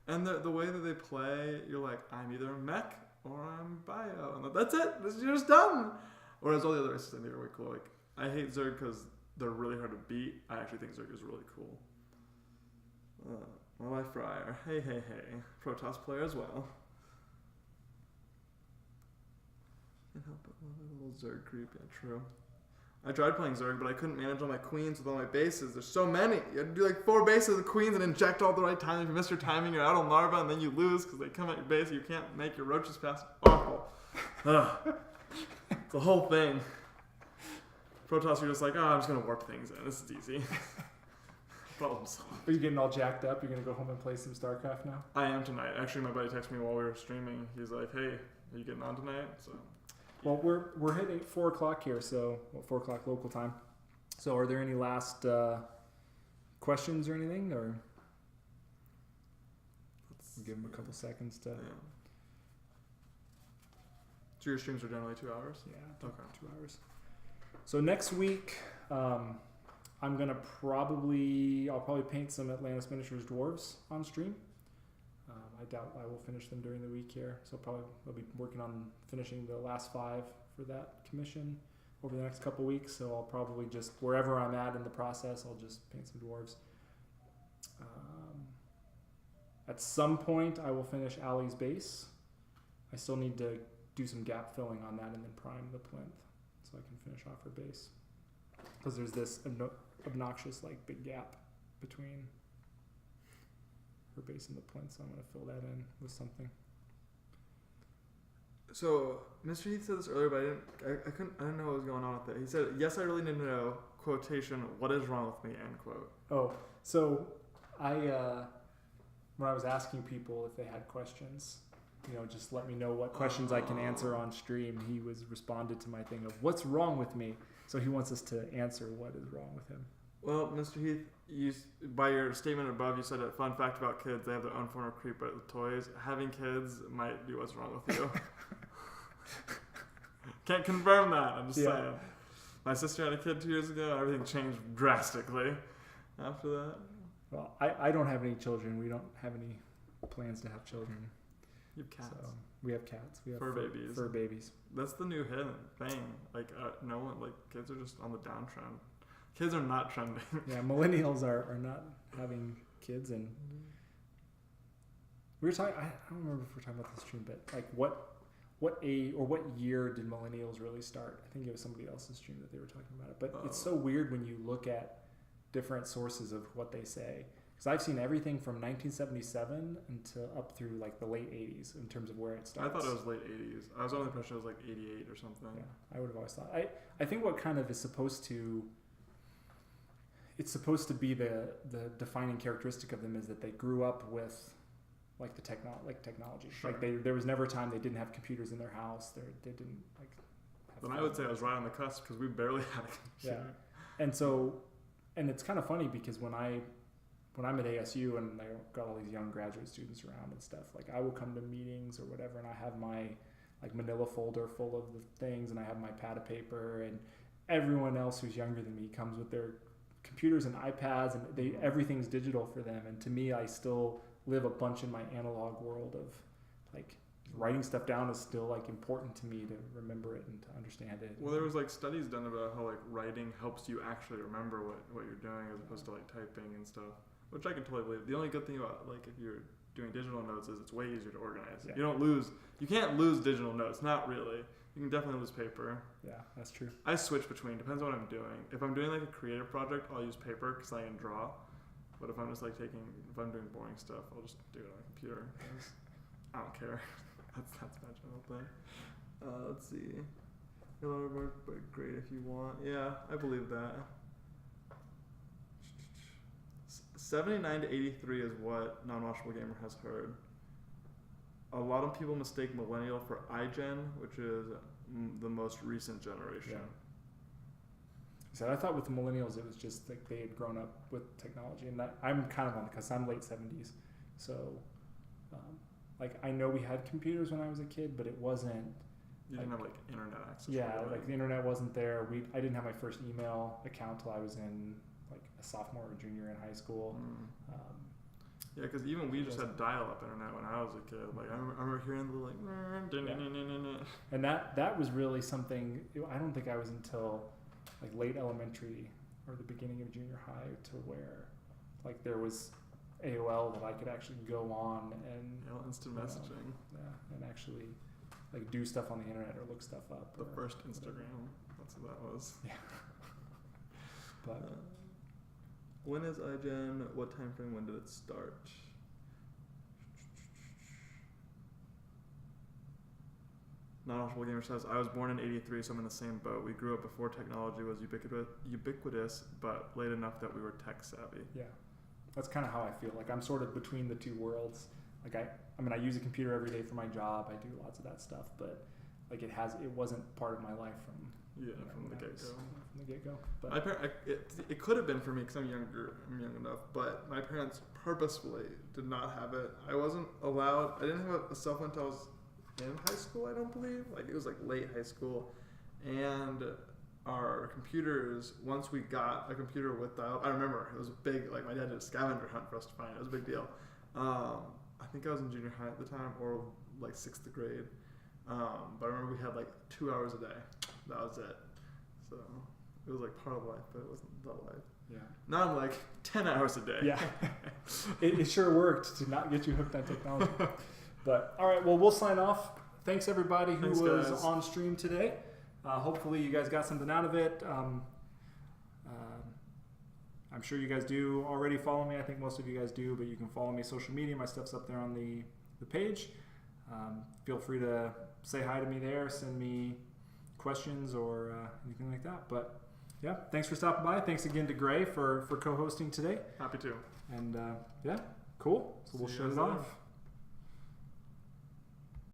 And the way that they play, you're like, I'm either mech or I'm bio, and that's it. You're just done. Whereas all the other races I think are way cool. Like I hate Zerg because they're really hard to beat. I actually think Zerg is really cool. Well, Fryer. Hey. Protoss player as well. Can't help but love a little Zerg creep. Yeah, true. I tried playing Zerg, but I couldn't manage all my queens with all my bases. There's so many. You have to do like 4 bases of queens and inject all at the right time. If you miss your timing, you're out on larva, and then you lose because they come at your base and you can't make your roaches pass. Awful. Ugh. It's the whole thing. Protoss, you're just like, I'm just going to warp things in. This is easy. Problem solved. Are you getting all jacked up? You're going to go home and play some StarCraft now? I am tonight. Actually, my buddy texted me while we were streaming. He's like, hey, are you getting on tonight? So, well, we're hitting 4 o'clock here, so 4 o'clock local time. So are there any last questions or anything? Or we'll give them a couple seconds to... Yeah. So your streams are generally 2 hours? Yeah, okay. 2 hours. So next week, I'm gonna I'll probably paint some Atlantis Miniatures Dwarves on stream. I doubt I will finish them during the week here, so I'll be working on finishing the last 5 for that commission over the next couple weeks. So I'll probably just, wherever I'm at in the process, I'll just paint some dwarves. At some point, I will finish Ali's base. I still need to do some gap filling on that and then prime the plinth so I can finish off her base, because there's this obnoxious like big gap between her base and the plinth, so I'm going to fill that in with something. So Mr. Heath said this earlier, but I didn't know what was going on with it. He said, yes, I really need to know, quotation, what is wrong with me, end quote. Oh, so when I was asking people if they had questions, just let me know what questions I can answer on stream, he responded to my thing of what's wrong with me. So he wants us to answer what is wrong with him. Well, Mr. Heath, by your statement above, you said a fun fact about kids: they have their own form of creep with toys. Having kids might be what's wrong with you. Can't confirm that. I'm just saying. My sister had a kid 2 years ago. Everything changed drastically after that. Well, I don't have any children. We don't have any plans to have children. You have cats. So we have cats. We have fur babies. Fur babies. That's the new hidden thing. Like no one, like kids are just on the downtrend. Kids are not trending. Yeah, millennials are not having kids, and we were talking. I don't remember if we're talking about this stream, but like what year did millennials really start? I think it was somebody else's stream that they were talking about it. But it's so weird when you look at different sources of what they say. Because I've seen everything from 1977 until up through like the late 80s in terms of where it starts. I thought it was late 80s. I was under the impression it was like 88 or something. Yeah, I would have always thought. I think what kind of is supposed to... It's supposed to be the defining characteristic of them is that they grew up with like technology. Sure. Like there was never a time they didn't have computers in their house. They didn't like. Then I would say I was right on the cusp because we barely had a computer. Yeah, and it's kind of funny because when I when I'm at ASU and I got all these young graduate students around and stuff, like I will come to meetings or whatever, and I have my like manila folder full of the things, and I have my pad of paper, and everyone else who's younger than me comes with their computers and iPads, and everything's digital for them. And to me, I still live a bunch in my analog world of like writing stuff down is still like important to me to remember it and to understand it. Well, there was like studies done about how like writing helps you actually remember what you're doing as opposed to like typing and stuff, which I can totally believe. The only good thing about like if you're doing digital notes is it's way easier to organize. Yeah. You can't lose digital notes, not really. You can definitely lose paper. Yeah, that's true. I switch between, depends on what I'm doing. If I'm doing like a creative project, I'll use paper because I can draw. But if I'm just like if I'm doing boring stuff, I'll just do it on a computer. I don't care. That's my general thing. Let's see. You'll work, but great if you want. Yeah, I believe that. 79 to 83 is what Non-Washable Gamer has heard. A lot of people mistake millennial for iGen, which is the most recent generation. Yeah. So I thought with the millennials, it was just like they had grown up with technology, and I'm kind of on because I'm late 70s, so like I know we had computers when I was a kid, but it wasn't. You didn't have like internet access. Yeah, really. like the internet wasn't there. I didn't have my first email account till I was in like a sophomore or junior in high school. Yeah, because even we just had dial-up internet when I was a kid. Like I remember hearing the like, and that was really something. I don't think I was until like late elementary or the beginning of junior high to where like there was AOL that I could actually go on and instant messaging. And actually like do stuff on the internet or look stuff up. The first Instagram. That's what that was. Yeah. But when is iGen? What time frame? When did it start? Non-Washable Gamer says, I was born in 83, so I'm in the same boat. We grew up before technology was ubiquitous, but late enough that we were tech savvy. Yeah. That's kind of how I feel. Like I'm sort of between the two worlds. Like I mean, I use a computer every day for my job. I do lots of that stuff, but like it wasn't part of my life from the get-go. From the get-go. But it could have been for me because I'm young enough, but my parents purposefully did not have it. I wasn't allowed. I didn't have a cell phone until I was in high school, I don't believe. Like it was like late high school, and our computers, once we got a computer with dial, I remember it was big. Like my dad did a scavenger hunt for us to find it. It was a big deal. I think I was in junior high at the time, or like 6th grade. But I remember we had like 2 hours a day. That was it. So it was like part of life, but it wasn't the life. yeah. Now I'm like 10 hours a day. Yeah. it sure worked to not get you hooked on technology. But all right, well, we'll sign off. Thanks everybody who was guys. on stream today. Hopefully you guys got something out of it. I'm sure you guys do already follow me. I think most of you guys do, but you can follow me social media. My stuff's up there on the page. Feel free to say hi to me there, send me questions or anything like that. But yeah, thanks for stopping by. Thanks again to Gray for co-hosting today. Happy to. And yeah, cool. So we'll shut it off.